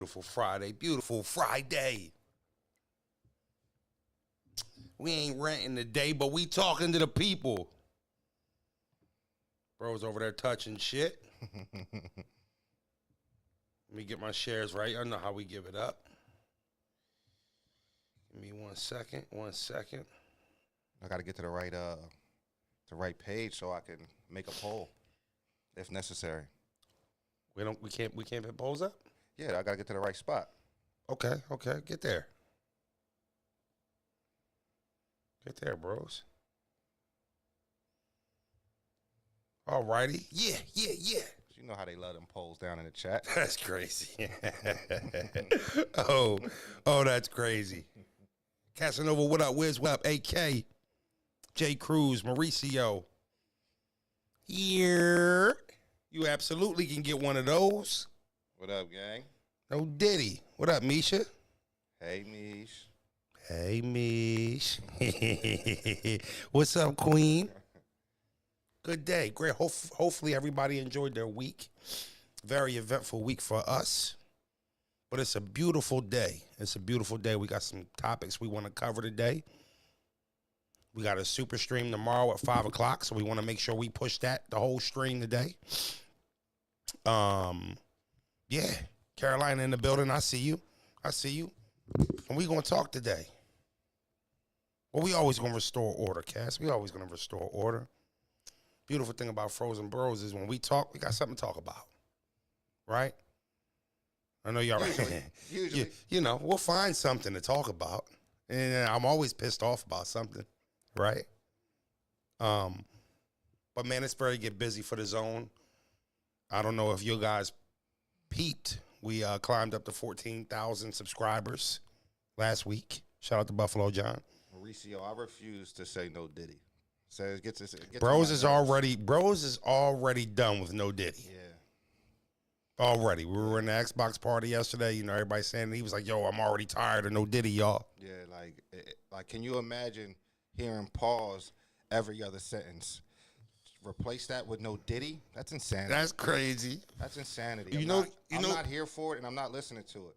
Beautiful Friday. Beautiful Friday. We ain't renting today, but we talking to the people. Bro's over there touching shit. Let me get my shares right. I know how we give it up. Give me 1 second. 1 second. I got to get to the right page so I can make a poll, if necessary. We can't put polls up? Yeah, I got to get to the right spot. Okay. Get there. Get there, bros. All righty. Yeah. You know how they love them polls down in the chat. That's crazy. oh, that's crazy. Casanova, what up? Wiz, what up? AK, J. Cruz, Mauricio. Here. You absolutely can get one of those. What up, gang? No Diddy. What up, Misha? Hey, Mish. Hey, Mish. What's up, Queen? Good day. Great. Hopefully everybody enjoyed their week. Very eventful week for us. But it's a beautiful day. It's a beautiful day. We got some topics we want to cover today. We got a super stream tomorrow at 5 o'clock, so we want to make sure we push that the whole stream today. Yeah. Carolina in the building. I see you. And we going to talk today. Well, we always going to restore order, Cass. We always going to restore order. Beautiful thing about Frozen Bros is when we talk, we got something to talk about. Right? I know y'all Usually. You know, we'll find something to talk about. And I'm always pissed off about something. Right? But man, it's very get busy for the zone. I don't know if you guys peeped. We climbed up to 14,000 subscribers last week. Shout out to Buffalo John. Mauricio, I refuse to say no Diddy. Says it gets Broze is already done with no Diddy. Yeah. Already. We were in the Xbox party yesterday. You know, everybody saying, he was like, yo, I'm already tired of no Diddy, y'all. Yeah, like can you imagine hearing pause every other sentence? Replace that with no Diddy? That's insanity. That's crazy. That's insanity. I'm not here for it, and I'm not listening to it.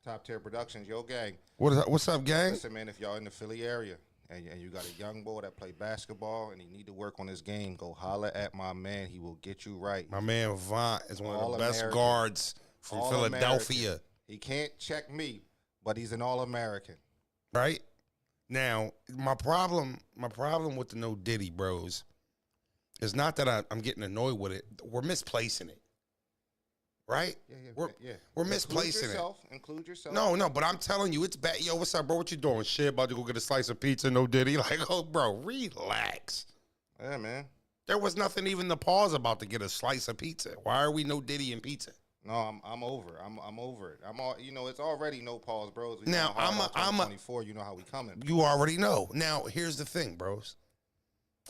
Top Tier Productions, yo, gang. What's up, gang? Listen, man, if y'all in the Philly area and you got a young boy that play basketball and he need to work on his game, go holler at my man. He will get you right. My man Vaughn is one of the best All-American. guards from Philadelphia. American. He can't check me, but he's an All-American. Right? Now, my problem with the no Diddy, bros, is not that I'm getting annoyed with it. We're misplacing it. Right? Yeah. We're misplacing Include yourself. No, but I'm telling you, it's bad. Yo, what's up, bro? What you doing? Shit, about to go get a slice of pizza, no Diddy. Like, oh, bro, relax. Yeah, man. There was nothing even to pause about to get a slice of pizza. Why are we no Diddy and pizza? No, I'm over. I'm over it. It's already no pause, bros. Now, I'm 24. You know how we coming. You already know. Now, here's the thing, bros.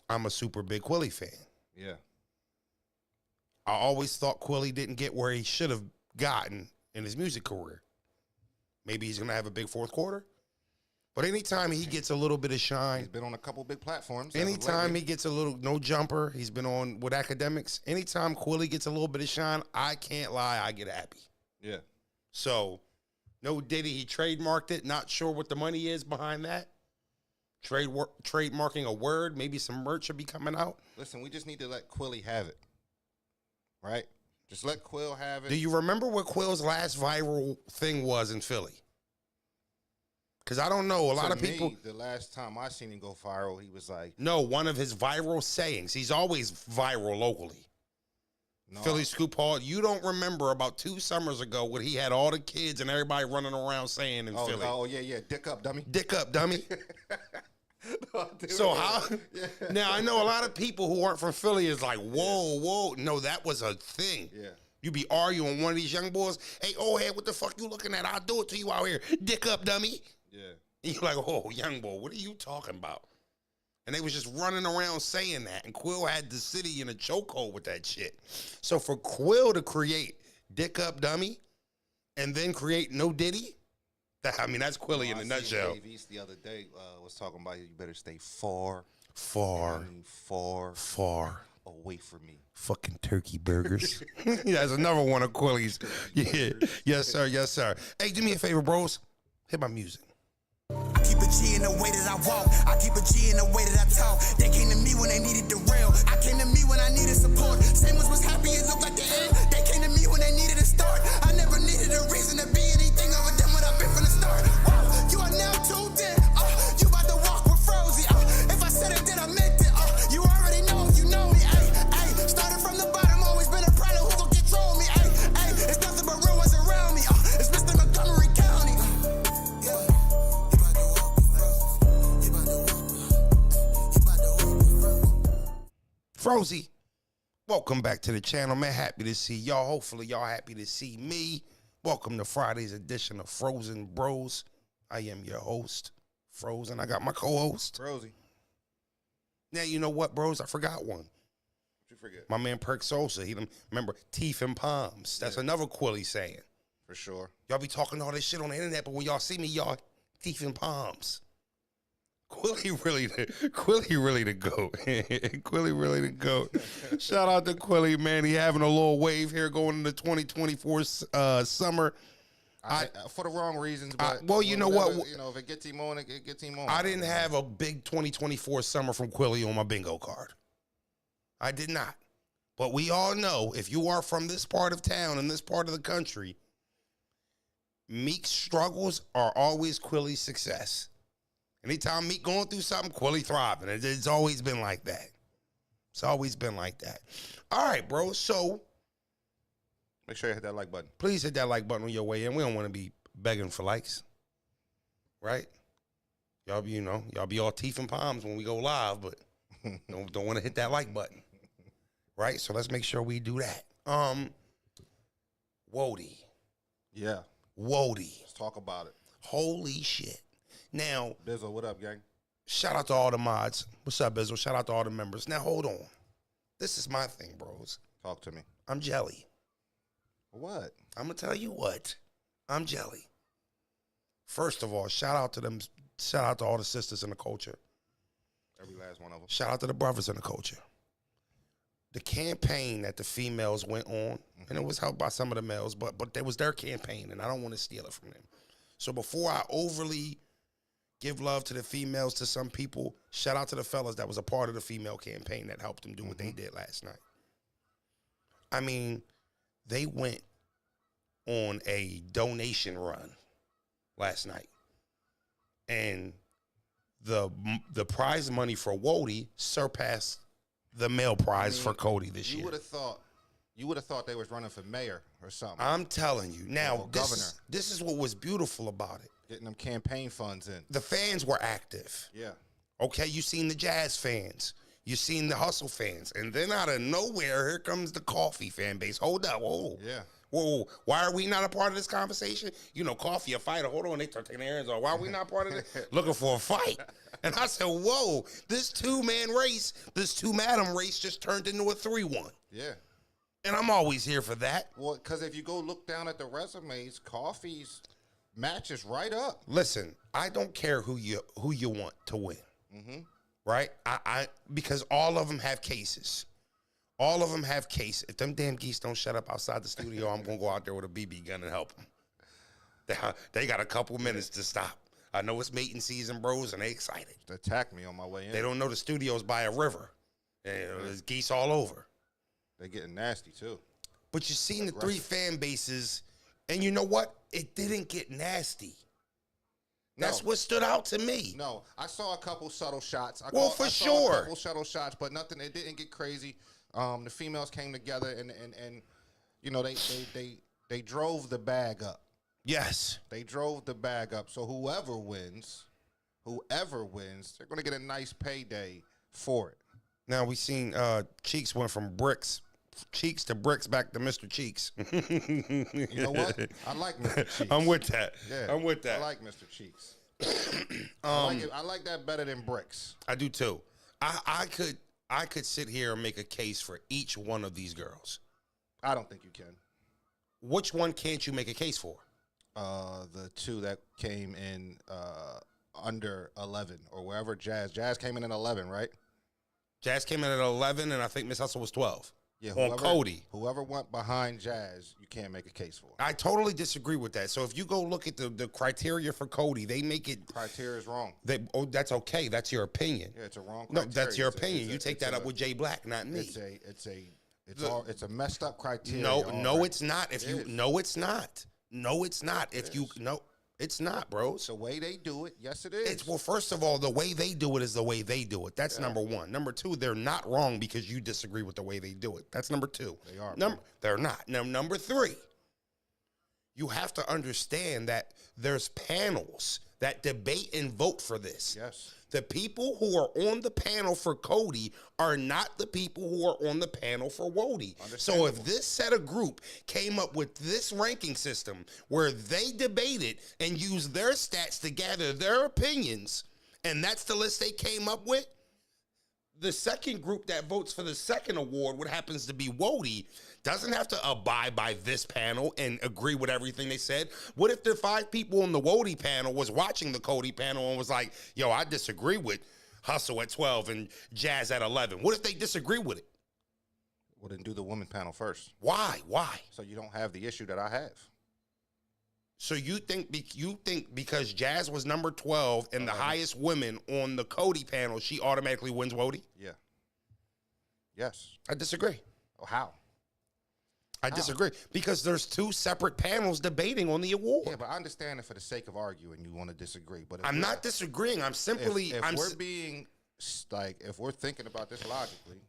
I'm a super big Quilly fan. Yeah. I always thought Quilly didn't get where he should have gotten in his music career. Maybe he's going to have a big fourth quarter. But anytime he gets a little bit of shine. He's been on a couple big platforms. Anytime he gets a little, no jumper, he's been on with academics. Anytime Quilly gets a little bit of shine, I can't lie, I get happy. Yeah. So, no Diddy, he trademarked it. Not sure what the money is behind that. Trademarking a word, maybe some merch will be coming out. Listen, we just need to let Quilly have it. Right? Just let Quill have it. Do you remember what Quill's last viral thing was in Philly? Because I don't know. A lot of people. The last time I seen him go viral, he was like. No, one of his viral sayings. He's always viral locally. No. Philly Scoop Hall. You don't remember about 2 summers ago when he had all the kids and everybody running around saying in Philly. Oh, yeah. Dick up, dummy. Dick up, dummy. So how? Yeah. Now, I know a lot of people who aren't from Philly is like, whoa. No, that was a thing. Yeah. You be arguing with one of these young boys. Hey, old head, what the fuck you looking at? I'll do it to you out here. Dick up, dummy. Yeah. And you're like, oh, young boy, what are you talking about? And they was just running around saying that. And Quill had the city in a chokehold with that shit. So for Quill to create Dick Up Dummy and then create No Diddy, that's Quilly in a nutshell. Dave East the other day was talking about you better stay far. away from me. Fucking turkey burgers. That's another one of Quilly's. Yeah. Yes, sir. Yes, sir. Hey, do me a favor, bros. Hit my music. I keep a G in the way that I walk. I keep a G in the way that I talk. They came to me when they needed the rail. I came to me when I needed support. Same ones was happy, it looked like the end. They came to me when they needed a start. I never needed a reason to be anything other than what I've been from the start. You are now tuned in. You about to walk with Frozy. If I said it, then I meant it. You already know if you know me. Started from the bottom, always been a problem. Who gon' control me? It's nothing but real ones around me. It's Mr. Montgomery County. Frozy, welcome back to the channel, man. Happy to see y'all. Hopefully, y'all happy to see me. Welcome to Friday's edition of Frozen Bros. I am your host, Frozen. I got my co-host, Broze. Now, you know what, bros? I forgot one. What you forget? My man Perk Sosa. Remember, teeth and palms. That's another Quilly saying. For sure. Y'all be talking all this shit on the internet, but when y'all see me, y'all teeth and palms. Quilly really the GOAT. Quilly really the GOAT. Shout out to Quilly, man. He having a little wave here going into 2024 summer. For the wrong reasons, but well, you know what? You know, if it gets him on, it gets him on. I didn't have a big 2024 summer from Quilly on my bingo card. I did not. But we all know, if you are from this part of town and this part of the country, Meek's struggles are always Quilly's success. Anytime Meek going through something, Quilly thriving. It's always been like that. It's always been like that. All right, bro. So make sure you hit that like button. Please hit that like button on your way in. We don't want to be begging for likes, right? Y'all be, y'all be all teeth and palms when we go live, but don't want to hit that like button, right? So let's make sure we do that. Woty. Yeah. Woty. Let's talk about it. Holy shit. Now, Bizzle, what up, gang? Shout out to all the mods. What's up, Bizzle? Shout out to all the members. Now, hold on. This is my thing, bros. Talk to me. I'm jelly. What? I'm going to tell you what. I'm jelly. First of all, shout out to them. Shout out to all the sisters in the culture. Every last one of them. Shout out to the brothers in the culture. The campaign that the females went on, and it was helped by some of the males, but it was their campaign, and I don't want to steal it from them. So before I overly give love to the females, to some people, shout out to the fellas that was a part of the female campaign that helped them do what they did last night. I mean, they went on a donation run last night. And the prize money for Woty surpassed the male prize for Cody this year. You would have thought they was running for mayor or something. I'm telling you. Now, governor. This is what was beautiful about it. Getting them campaign funds in. The fans were active. Yeah. Okay, you seen the Jazz fans. You seen the Hustle fans. And then out of nowhere, here comes the Coffee fan base. Hold up. Whoa. Yeah. Whoa. Why are we not a part of this conversation? You know, Coffee, a fighter. Hold on. They start taking their hands off. Why are we not part of this? Looking for a fight. And I said, whoa, this two-man race, this two-madam race just turned into a 3-1. Yeah. And I'm always here for that. Well, because if you go look down at the resumes, Coffee's matches right up. Listen, I don't care who you want to win, right? I because all of them have cases. All of them have cases. If them damn geese don't shut up outside the studio, I'm gonna go out there with a BB gun and help them. They got a couple minutes to stop. I know it's mating season, bros, and they excited. They attacked me on my way in. They don't know the studio's by a river. There's geese all over. They're getting nasty too. But you seen the three fan bases, and you know what? It didn't get nasty. That's what stood out to me. No, I saw a couple subtle shots. I saw a couple subtle shots, but nothing. It didn't get crazy. The females came together, and you know they drove the bag up. Yes, they drove the bag up. So whoever wins, they're gonna get a nice payday for it. Now we seen Cheeks went from Cheeks to bricks back to Mr. Cheeks. You know what? I like Mr. Cheeks. I'm with that. Yeah, I'm with that. I like Mr. Cheeks. I like that better than bricks. I do too. I could sit here and make a case for each one of these girls. I don't think you can. Which one can't you make a case for? The two that came in under 11 or wherever Jazz came in at 11, right? Jazz came in at 11, and I think Miss Hustle was 12. Yeah, on Cody. Whoever went behind Jazz, you can't make a case for. I totally disagree with that. So if you go look at the criteria for Cody, they make it. Criteria is wrong. That's okay. That's your opinion. Yeah, it's a wrong criteria. No, that's your opinion. You take that up with Jay Black, not me. It's a messed up criteria. No, it's not. No, it's not. No, it's not. It's not, bro. It's the way they do it. Yes, it is. Well, first of all, the way they do it is the way they do it. That's number one. Number two, they're not wrong because you disagree with the way they do it. That's number two. They are. They're not. Now, number three, you have to understand that there's panels that debate and vote for this. Yes. The people who are on the panel for Cody are not the people who are on the panel for Woty. So if this set of group came up with this ranking system where they debated and used their stats to gather their opinions, and that's the list they came up with, the second group that votes for the second award, what happens to be Woty, doesn't have to abide by this panel and agree with everything they said. What if the 5 people on the Woty panel was watching the Cody panel and was like, yo, I disagree with Hustle at 12 and Jazz at 11? What if they disagree with it? Well, then do the women panel first. Why? So you don't have the issue that I have. So you think because Jazz was number 12 and the highest women on the Cody panel, she automatically wins Woty? Yeah. Yes. I disagree. Oh, how? I disagree because there's 2 separate panels debating on the award. Yeah, but I understand it for the sake of arguing. You want to disagree, but I'm not disagreeing. I'm simply. If we're thinking about this logically,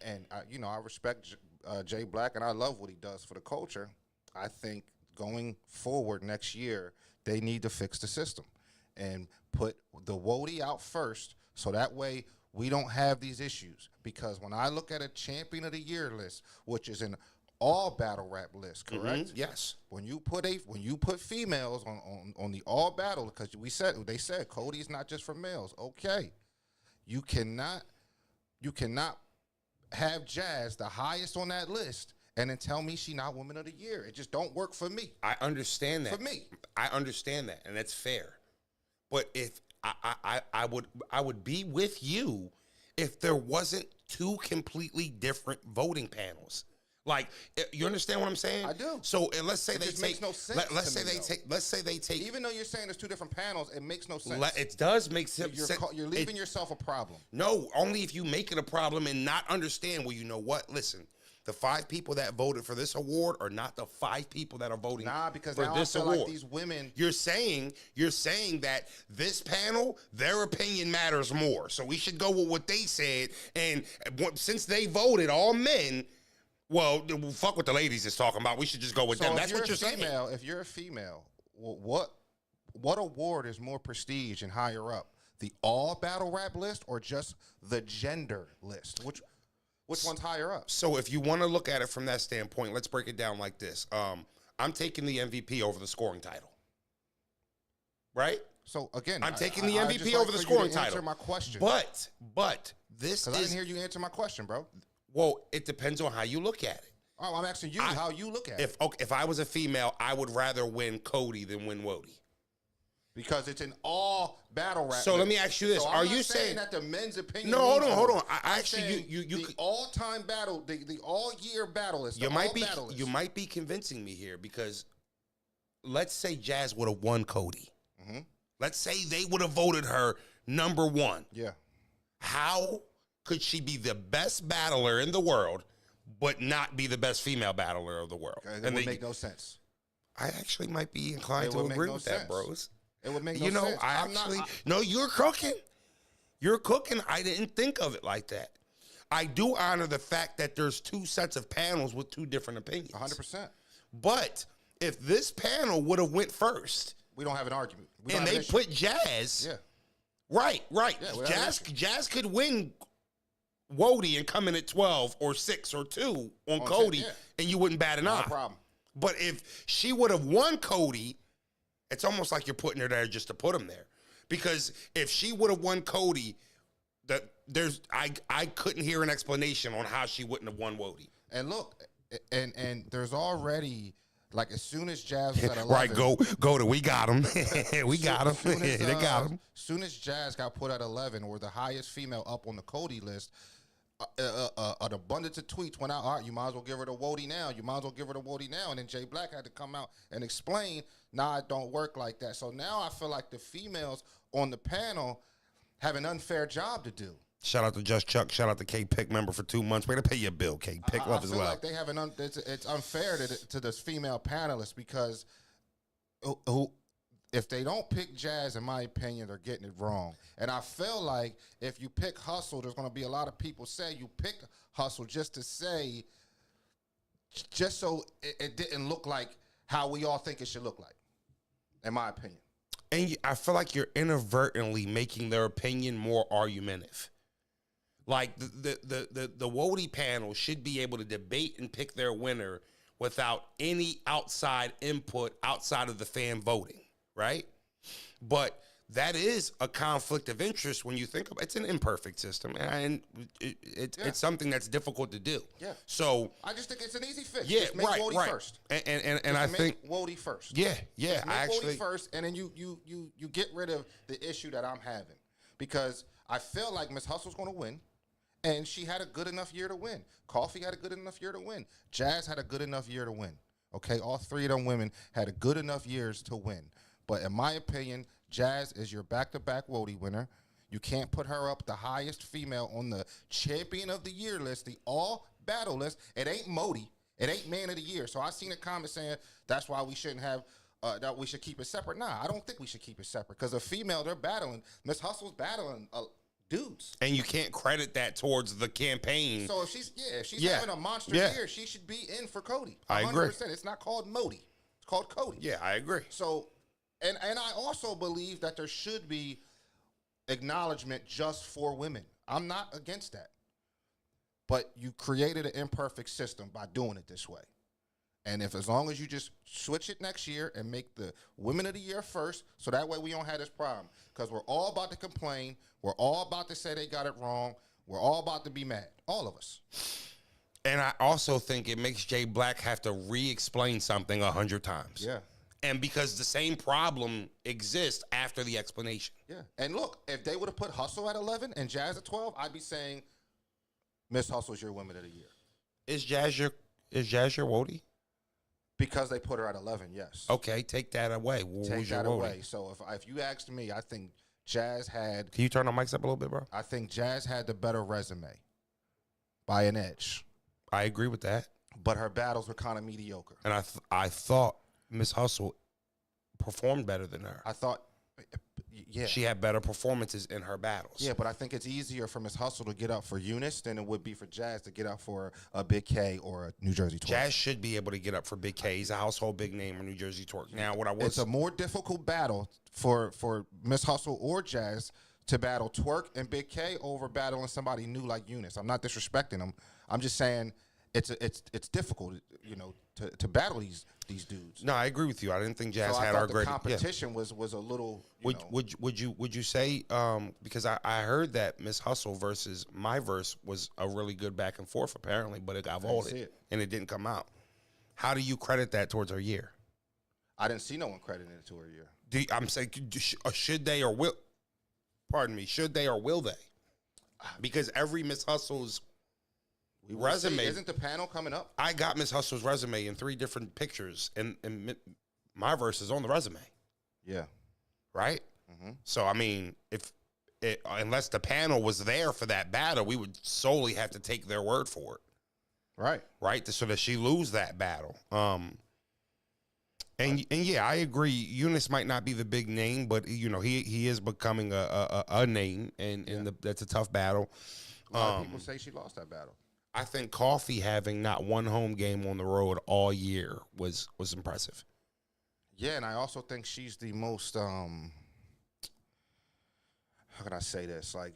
and I respect Jay Black and I love what he does for the culture. I think going forward next year, they need to fix the system and put the Woty out first, so that way we don't have these issues. Because when I look at a Champion of the Year list, which is an all battle rap list, correct? Yes. When you put females on the all battle, because they said Cody's not just for males. Okay, you cannot have Jazz the highest on that list and then tell me she not Woman of the Year. It just don't work for me. I understand that. For me, I understand that, and that's fair. But if I would be with you if there wasn't 2 completely different voting panels. Like, you understand what I'm saying? I do. So let's say it makes no sense. Let's say they take. Even though you're saying there's 2 different panels, it makes no sense. It does make sense. You're leaving yourself a problem. No, only if you make it a problem and not understand. Well, you know what? Listen, the 5 people that voted for this award are not the 5 people that are voting. Because for now this I feel award. like these women. You're saying that this panel, their opinion matters more. So we should go with what they said. And since they voted all men. Well, fuck what the ladies is talking about. We should just go with them. That's what you're saying. If you're a female, what award is more prestige and higher up? The all battle rap list or just the gender list? Which one's higher up? So if you want to look at it from that standpoint, let's break it down like this. I'm taking the MVP over the scoring title. Right? So again, I'm taking the MVP over the scoring title. Answer my question. But this is. I didn't hear you answer my question, bro. Well, it depends on how you look at it. Oh, I'm asking you how you look at it. If I was a female, I would rather win Cody than win Woty. Because it's an all battle rap. So let me ask you this: so are you saying that the men's opinion? No, hold on. I actually, you the all-time battle, the all-year battle is you might be convincing me here because let's say Jazz would have won Cody. Mm-hmm. Let's say they would have voted her number 1. Yeah. How could she be the best battler in the world, but not be the best female battler of the world? Okay, that would make no sense. I actually might be inclined to agree with that, bros. It would make no sense. No, you're cooking. You're cooking. I didn't think of it like that. I do honor the fact that there's 2 sets of panels with 2 different opinions. 100%. But if this panel would have went first, we don't have an argument. And they put Jazz. Yeah. Right. Yeah, Jazz could win Woty and come in at 12 or 6 or 2 on Cody, and you wouldn't bat an eye. No problem. But if she would have won Cody, it's almost like you're putting her there just to put him there. Because if she would have won Cody, I couldn't hear an explanation on how she wouldn't have won Woty. And look, and there's already Like as soon as Jazz was at 11, Right, go to we got him. We got him. Soon as, They got him. Soon as Jazz got put at 11, or the highest female up on the Cody list, an abundance of tweets went out. All right, you might as well give her to Woty now. You might as well give her to Woty now. And then Jay Black had to come out and explain, nah, it don't work like that. So now I feel like the females on the panel have an unfair job to do. Shout out to Just Chuck. Shout out to K Pick member for 2 months. We're gonna pay your bill, K Pick. Love as I feel well. like they have it's unfair to this female panelists because who if they don't pick Jazz, in my opinion, they're getting it wrong. And I feel like if you pick Hustle, there's going to be a lot of people say you picked Hustle just to say, just so it didn't look like how we all think it should look like, in my opinion. And I feel like you're inadvertently making their opinion more argumentative. Like the Woty panel should be able to debate and pick their winner without any outside input outside of the fan voting, right? But that is a conflict of interest when you think about it. It's an imperfect system, and it's something that's difficult to do. Yeah. So I just think it's an easy fix. Yeah, just make right, Woty right. first. And I think Woty first. Yeah. Just make I actually Woty first, and then you get rid of the issue that I'm having, because I feel like Miss Hustle's going to win, and she had a good enough year to win. Coffee had a good enough year to win. Jazz had a good enough year to win. Okay, all three of them women had a good enough years to win. But in my opinion, Jazz is your back-to-back Woty winner. You can't put her up the highest female on the champion of the year list, the all battle list. It ain't Modi. It ain't man of the year. So I seen a comment saying that's why we shouldn't have, that we should keep it separate. Nah, I don't think we should keep it separate, because a female, they're battling. Miss Hustle's battling dudes. and you can't credit that towards the campaign. So if she's having a monster year, she should be in for Cody. 100%. I agree. It's not called Modi. It's called Cody. Yeah, I agree. So, and I also believe that there should be acknowledgement just for women. I'm not against that. But you created an imperfect system by doing it this way. And as long as you just switch it next year and make the women of the year first, so that way we don't have this problem. Because we're all about to complain. We're all about to say they got it wrong. We're all about to be mad. All of us. And I also think it makes Jay Black have to re-explain something 100 times. Yeah. And because the same problem exists after the explanation. Yeah. And look, if they would have put Hustle at 11 and Jazz at 12, I'd be saying Miss Hustle's your woman of the year. Is Jazz your Woty? Because they put her at 11, yes. Okay, take that away. Take that away. So if you asked me, I think Jazz had. Can you turn the mics up a little bit, bro? I think Jazz had the better resume by an edge. I agree with that. But her battles were kind of mediocre. And I thought Miss Hustle performed better than her. I thought, yeah. She had better performances in her battles. Yeah, but I think it's easier for Miss Hustle to get up for Eunice than it would be for Jazz to get up for a Big K or a New Jersey Twerk. Jazz should be able to get up for Big K. He's a household big name in New Jersey Twerk. Now, it's a more difficult battle for Miss Hustle or Jazz to battle Twerk and Big K over battling somebody new like Eunice. I'm not disrespecting them. I'm just saying it's difficult, to battle these dudes. No, I agree with you. I didn't think Jazz So had I our thought great the competition was a little. Would you say because I heard that Miss Hustle versus MyVerse was a really good back and forth apparently, but it got voted and it didn't come out. How do you credit that towards her year? I didn't see no one crediting it to her year. I'm saying should they or will? Pardon me. Should they or will they? Because every Miss Hustle's resume isn't the panel coming up? I got Miss Hustle's resume in 3 different pictures, and MyVerse is on the resume. Yeah. Right? Mm-hmm. So, I mean, unless the panel was there for that battle, we would solely have to take their word for it. Right. Right? So that she lose that battle. And yeah, I agree. Eunice might not be the big name, but, he is becoming a name, and that's a tough battle. A lot of people say she lost that battle. I think Coffee having not one home game on the road all year was impressive. Yeah, and I also think she's the most how can I say this? Like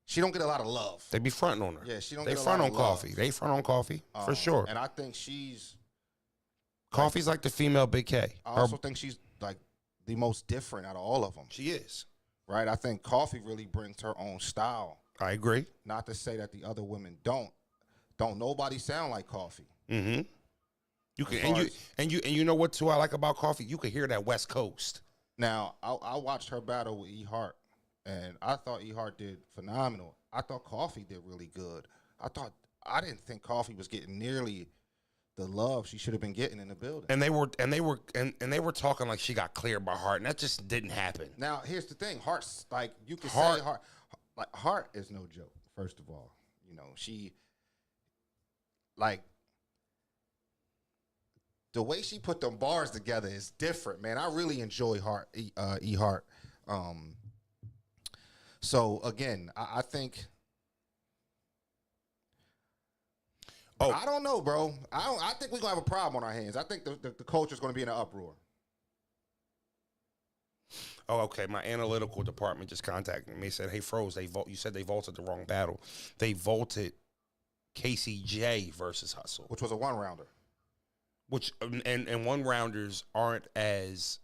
she don't get a lot of love. They be fronting on her. Yeah, she don't they get a front lot on of love. Coffee. They front on Coffee for sure. And I think she's Coffee's like the female Big K. I also think she's like the most different out of all of them. She is. Right? I think Coffee really brings her own style. I agree. Not to say that the other women don't. Don't nobody sound like Coffee. Mm-hmm. You can As and far you as- and you and you know what too I like about Coffee? You can hear that West Coast. Now, I watched her battle with E Hart, and I thought E Hart did phenomenal. I thought Coffee did really good. I didn't think Coffee was getting nearly the love she should have been getting in the building. And they were talking like she got cleared by Hart, and that just didn't happen. Now, here's the thing: Hart's like you can Hart- say Hart is no joke. First of all, you know she like the way she put them bars together is different, man. I really enjoy E Hart. So again, I think. Oh. I don't know, bro. I think we're gonna have a problem on our hands. I think the culture's gonna be in an uproar. Oh, okay. My analytical department just contacted me. They said, "Hey, Froze, you said they vaulted the wrong battle. They vaulted KCJ versus Hustle, Which was a 1-rounder. which and one rounders aren't as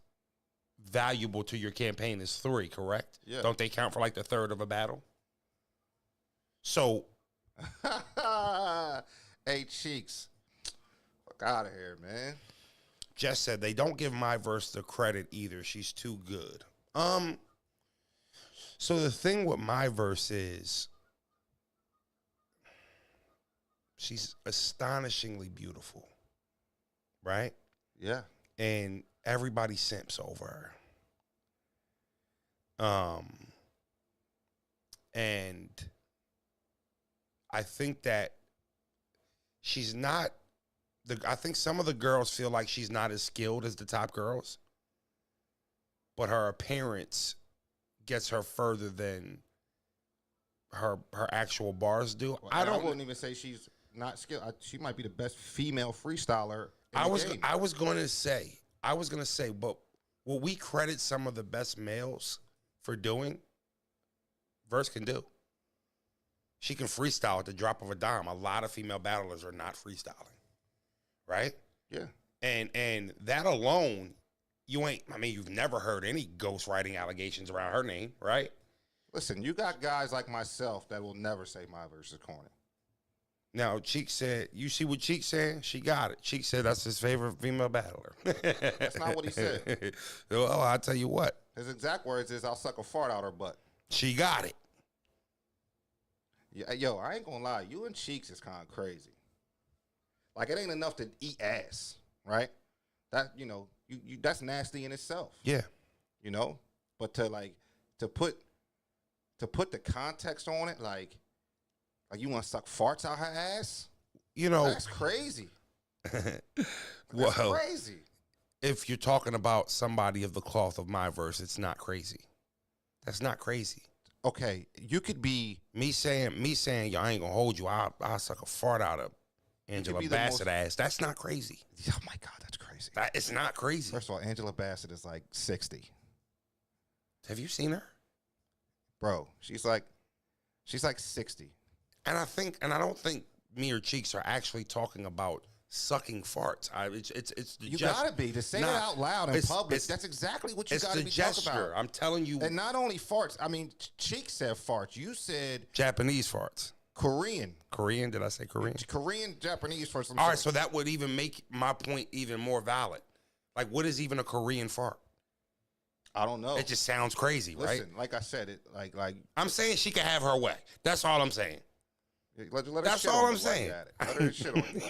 valuable to your campaign as 3, correct? Yeah. Don't they count for like the third of a battle? So Hey, Cheeks. Fuck out of here, man. Jess said they don't give MyVerse the credit either. She's too good. So the thing with MyVerse is she's astonishingly beautiful, right? Yeah. And everybody simps over her. And I think that she's not I think some of the girls feel like she's not as skilled as the top girls, but her appearance gets her further than her actual bars do. Well, I wouldn't even say she's not skilled. She might be the best female freestyler in I the was game. going to say, but what we credit some of the best males for doing, Verse can do. She can freestyle at the drop of a dime. A lot of female battlers are not freestyling, right? Yeah. And that alone, you've never heard any ghostwriting allegations around her name, right? Listen, you got guys like myself that will never say MyVerse is corny. Now, Cheek said, you see what Cheek said? She got it. Cheek said that's his favorite female battler. That's not what he said. Well, I'll tell you what. His exact words is, "I'll suck a fart out her butt." She got it. Yeah, yo, I ain't gonna lie. You and Cheeks is kind of crazy. Like, it ain't enough to eat ass, right? That, you know, you that's nasty in itself. Yeah. You know? But to put the context on it, like you want to suck farts out her ass? You know. That's crazy. Well, That's crazy. if you're talking about somebody of the cloth of MyVerse, it's not crazy. That's not crazy. Okay, you could be Me saying, yo, I ain't gonna hold you. I'll suck a fart out of Angela be the Bassett most- ass. That's not crazy. Oh my God, that's crazy. It's not crazy. First of all, Angela Bassett is like 60. Have you seen her? Bro, she's like 60. And I don't think me or Cheeks are actually talking about sucking farts. It's the You gest- gotta be to say it Nah, out loud in it's- public. it's- That's exactly what you It's gotta the be gesture. talking about. I'm telling you, And not only farts. I mean, Cheek said farts. You said Japanese farts. Korean. Korean? Did I say Korean? Korean, Japanese farts. All right, so that would even make my point even more valid. Like, what is even a Korean fart? I don't know. It just sounds crazy, right? Listen, like I said, it like I'm saying she can have her way. That's all I'm saying. let her That's shit all on I'm you while saying. you at it. Let her shit on you.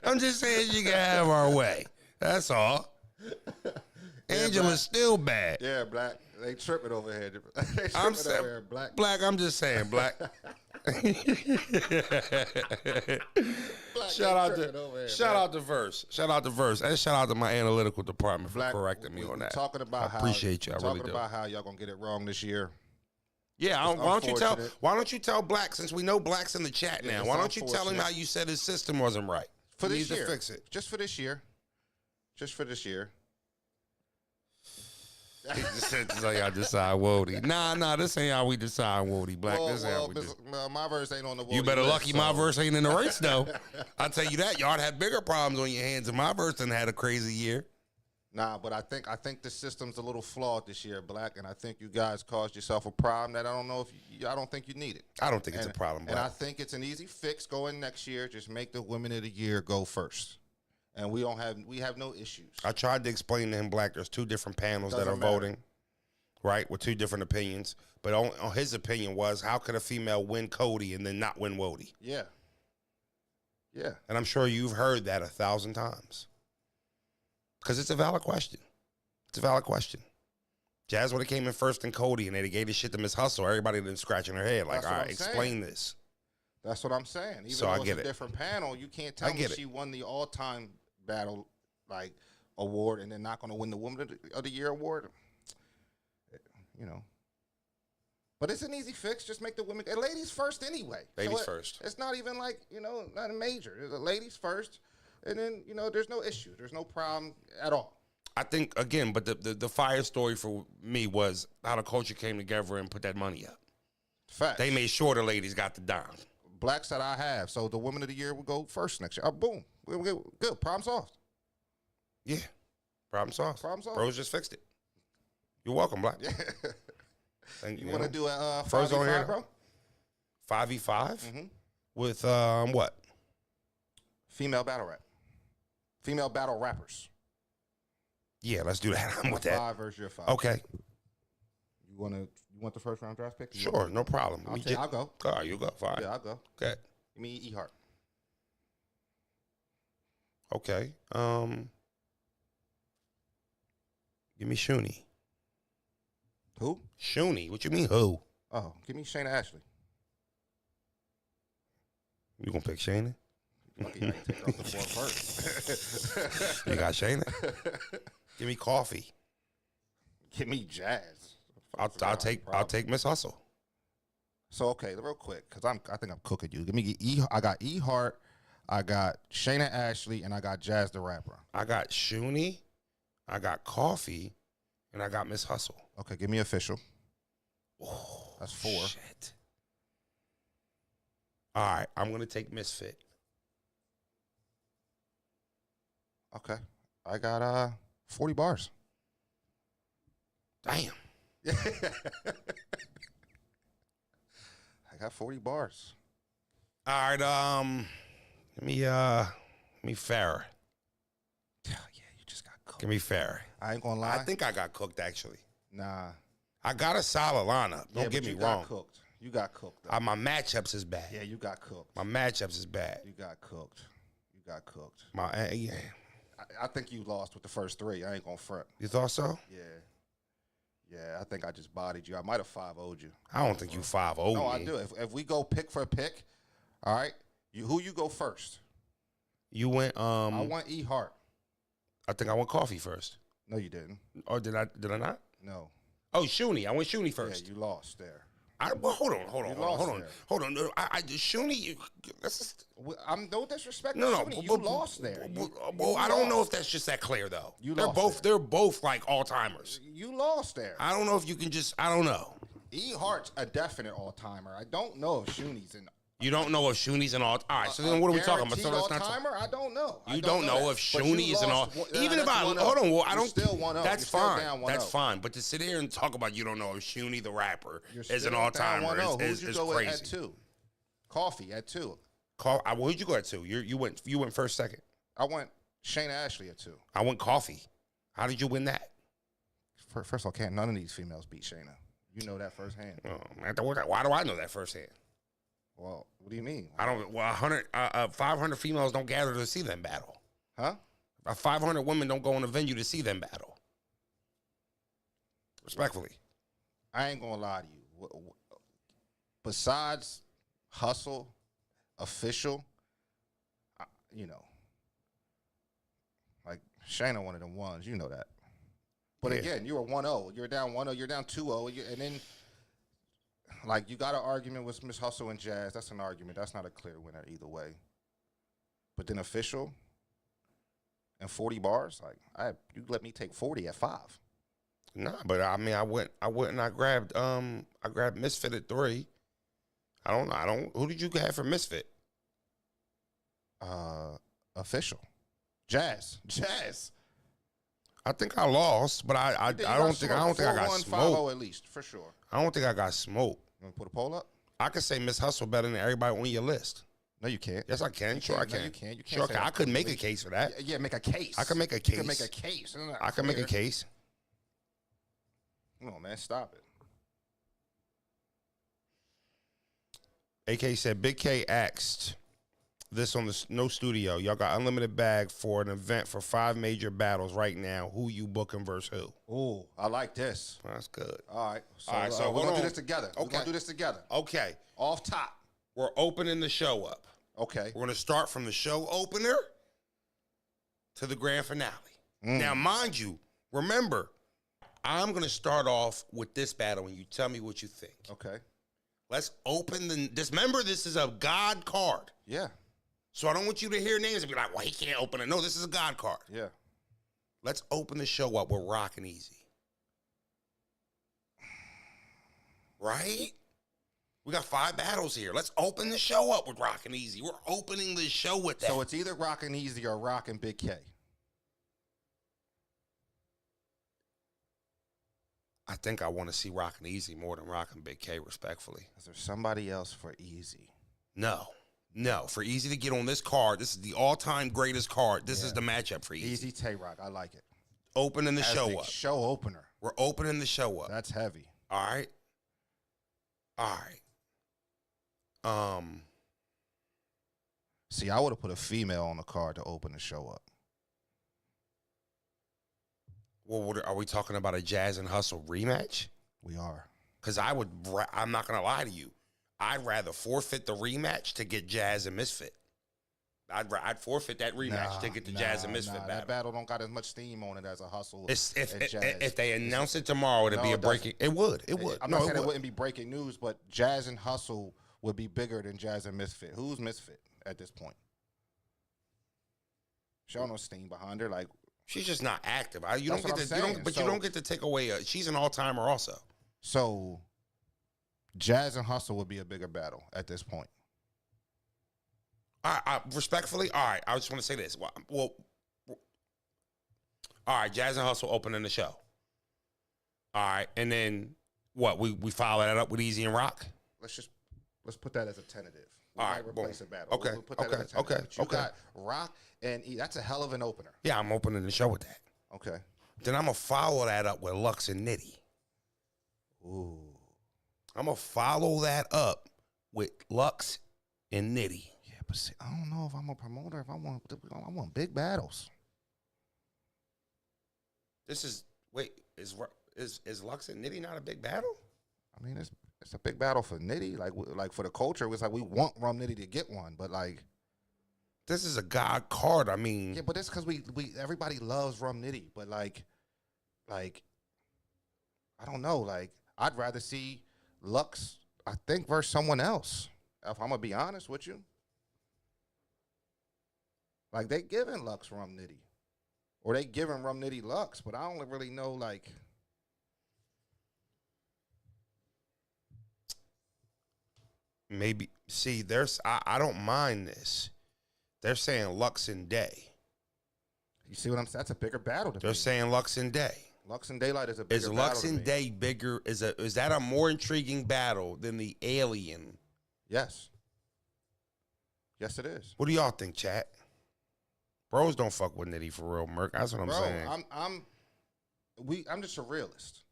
I'm just saying she can have her way. That's all. Angela's still bad. Yeah, Black. They tripping over here. They tripping I'm over saying, here, Black. Black, I'm just saying, Black. Shout out to Verse. Shout out to Verse. And shout out to my analytical department for Black, correcting me we on that. Talking about I appreciate you. I really talking do. about how y'all gonna get it wrong this year. Yeah, It's why don't you tell Black, since we know Black's in the chat Yeah, now, it's why don't you tell him unfortunate. how you said his system wasn't right? For He this needs year, to fix it. Just for this year. Just for this year. He just said, this ain't how I decide Woty. Nah, this ain't how we decide Woty, Black. This ain't how we do. MyVerse ain't on the. You better list, lucky so- MyVerse ain't in the race, though. I'll tell you that. Y'all had bigger problems on your hands, and MyVerse done had a crazy year. Nah, but I think the system's a little flawed this year, Black, and I think you guys caused yourself a problem that I don't think you need it. I don't think it's a problem, And I Black. think it's an easy fix going next year. Just make the Women of the Year go first, and we have no issues. I tried to explain to him, Black, there's 2 different panels that Doesn't are matter. voting, right, with 2 different opinions. But on his opinion was, how could a female win Cody and then not win Woty? Yeah. Yeah. And I'm sure you've heard that 1,000 times. Because it's a valid question. It's a valid question. Jazz would have came in first in Cody and they gave this shit to Miss Hustle. Everybody been scratching their head like, That's all what right, I'm explain saying. this. That's what I'm saying. Even So though I it's get a it. different panel, you can't tell I me get it. she won the all-time battle award and then not going to win the Woman of the Year award. You know. But it's an easy fix. Just make the women and ladies first anyway. Ladies first. It's not even not a major. It's ladies first, and then there's no issue. There's no problem at all. I think, again, but the fire story for me was how the culture came together and put that money up. Fact. They made sure the ladies got the dime. Black said I have. So the Women of the Year will go first next year. Boom. We're good. Problem solved. Yeah. Problem solved. Problem solved. Broze just fixed it. You're welcome, Black. Yeah. Thank You want to do a First on 5v5, here. bro? 5v5 Mhm. with what? Female battle rap. Female battle rappers. Yeah, let's do that. I'm with that. 5 versus your 5. Okay. You want the first round draft pick? Sure, no problem. I'll go. All right, you go. Fine. Yeah, I'll go. Okay. Give me E Hart. Okay. Give me Shuni. Who? Shuni. What you mean who? Oh, give me Shayna Ashley. You gonna pick Shayna? Lucky I didn't take her off the board first. You got Shayna? Give me Coffee. Give me Jazz. I'll take Miss Hustle. So okay, real quick, because I think I'm cooking you. Give me I got E Hart, I got Shayna Ashley, and I got Jazz the rapper. I got Shuni, I got Coffee, and I got Miss Hustle. Okay, give me official. Oh, That's 4. Shit. All right, I'm gonna take Misfit. Okay, I got 40 bars. Damn. I got 40 bars. All right, give me Farrah. Yeah, you just got cooked. Give me Farrah. I ain't gonna lie. I think I got cooked actually. Nah. I got a solid lineup. Yeah, Don't get but me you wrong. Got cooked. You got cooked. Though. My matchups is bad. Yeah, you got cooked. My matchups is bad. You got cooked. You got cooked. Yeah. I think you lost with the first 3. I ain't gonna front. You thought so? Yeah, I think I just bodied you. I might have 5-0'd you. I don't think you 5-0 No, me. I do. If we go pick for pick, all right, who you go first? You went I want E Hart. I think I went Coffee first. No, you didn't. Or did I not? No. Oh, Shuni. I went Shuni first. Yeah, you lost there. Well, hold on. there. Hold on. Shuni, let's just, I'm no disrespect. no. to Shuni. You lost there. Well, I don't know if that's just that clear though. They're both like all timers. You lost there. I don't know if you can just. I don't know. E Hart's a definite all timer. I don't know if Shuni's an. You don't know if Shuni's an all. All right. So then, what are we talking about? So all let's not. timer. I don't know. You don't know if But Shuni you is an all. lost. Even if That's I 1-0. hold on, well, I You're don't. still 1-0. That's You're still fine. down 1-0. That's fine. But to sit here and talk about you don't know if Shuni the rapper You're is an still all down timer 1-0. is Who'd you go with crazy. at 2? Coffee at 2. Who'd you go at 2? You went first, second. I went Shayna Ashley at 2. I went Coffee. How did you win that? First of all, can't none of these females beat Shayna. You know that firsthand. Oh, man, why do I know that firsthand? Well, what do you mean? I don't. Well, 500 females don't gather to see them battle. Huh? 500 women don't go in a venue to see them battle. Respectfully. I ain't gonna lie to you. Besides Hustle, Official, like Shayna one of them ones. You know that. But Yeah. again, you were 1-0. You're down 1-0. You're down 2-0. And then, like, you got an argument with Miss Hustle and Jazz. That's an argument. That's not a clear winner either way. But then Official and 40 bars, like, you let me take 40 at 5. Nah, but I mean, I went and I grabbed Misfit at 3. I don't know. Who did you have for Misfit? Official. Jazz. I think I lost, but I don't think I got 4-1, smoked. 5-0 at least, for sure. I don't think I got smoked. You want to put a poll up? I could say Miss Hustle better than everybody on your list. No, you can't. Yes, I can. Sure, I can. No, you can't. You can't. Sure, say I that could make a publicly. case for that. Yeah, make a case. I can make a You case. can make a case. I can make a case. Come on, man, stop it. AK said, Big K asked this on the No Studio. Y'all got unlimited bag for an event for 5 major battles right now. Who you booking versus who? Ooh, I like this. That's good. All right. So, All right, so we're hold going to do on. this together. We're Okay. going to do this together. Okay. Off top. We're opening the show up. Okay. We're going to start from the show opener to the grand finale. Mm. Now, mind you, remember, I'm going to start off with this battle and you tell me what you think. Okay. Let's open remember, this is a God card. Yeah. So I don't want you to hear names and be like, well, he can't open it. No, this is a God card. Yeah. Let's open the show up with Rock and Easy. Right? We got 5 battles here. Let's open the show up with Rock and Easy. We're opening the show with that. So it's either Rockin' Easy or Rockin' Big K. I think I want to see Rock and Easy more than Rock and Big K, respectfully. Is there somebody else for Easy? No. For Easy to get on this card, this is the all-time greatest card. This is the matchup for Easy. Easy Tay-Rock. I like it. Opening the As show the up. show opener. We're opening the show up. That's heavy. All right. See, I would have put a female on the card to open the show up. Well, are we talking about a Jazz and Hustle rematch? We are. Because I'm not going to lie to you. I'd rather forfeit the rematch to get Jazz and Misfit. I'd forfeit that rematch to get the Jazz and Misfit battle. That battle don't got as much steam on it as a Hustle. If they announce it tomorrow, it'd be a breaking. It would. I'm not saying it wouldn't be breaking news, but Jazz and Hustle would be bigger than Jazz and Misfit. Who's Misfit at this point? She don't no steam behind her. Like, she's just not active. You That's don't what get I'm to. You saying. don't, but So- you don't get to take away. She's an all-timer also. so Jazz and Hustle would be a bigger battle at this point. Respectfully, all right. I just want to say this. Well, all right. Jazz and Hustle opening the show. All right, and then what? We follow that up with Easy and Rock. Let's put that as a tentative. We All might right, replace boom. a battle. Okay, We'll put that okay, as a tentative. okay, But you okay. got Rock and E. That's a hell of an opener. Yeah, I'm opening the show with that. Okay. Then I'm gonna follow that up with Lux and Nitty. Ooh. I'm gonna follow that up with Lux and Nitty. Yeah, but see, I don't know if I'm a promoter. If I want big battles. This is is Lux and Nitty not a big battle? I mean, it's a big battle for Nitty. Like for the culture, it's like we want Rum Nitty to get one, but like. This is a God card. I mean, Yeah, but it's because we everybody loves Rum Nitty, but like I don't know. Like, I'd rather see Lux, I think, versus someone else. If I'm gonna be honest with you, like they giving Lux Rum Nitty, or they giving Rum Nitty Lux, but I don't really know. Like, maybe. See, I don't mind this. They're saying Lux and Day. you see what I'm saying? That's a bigger battle. They're saying Lux and Day. Lux and Daylight is a bigger Is battle. Lux to and me. Day bigger? Is that a more intriguing battle than the Alien? Yes. Yes, it is. What do y'all think, chat? Bros don't fuck with Nitty for real, Merc. That's what I'm saying. I'm just a realist.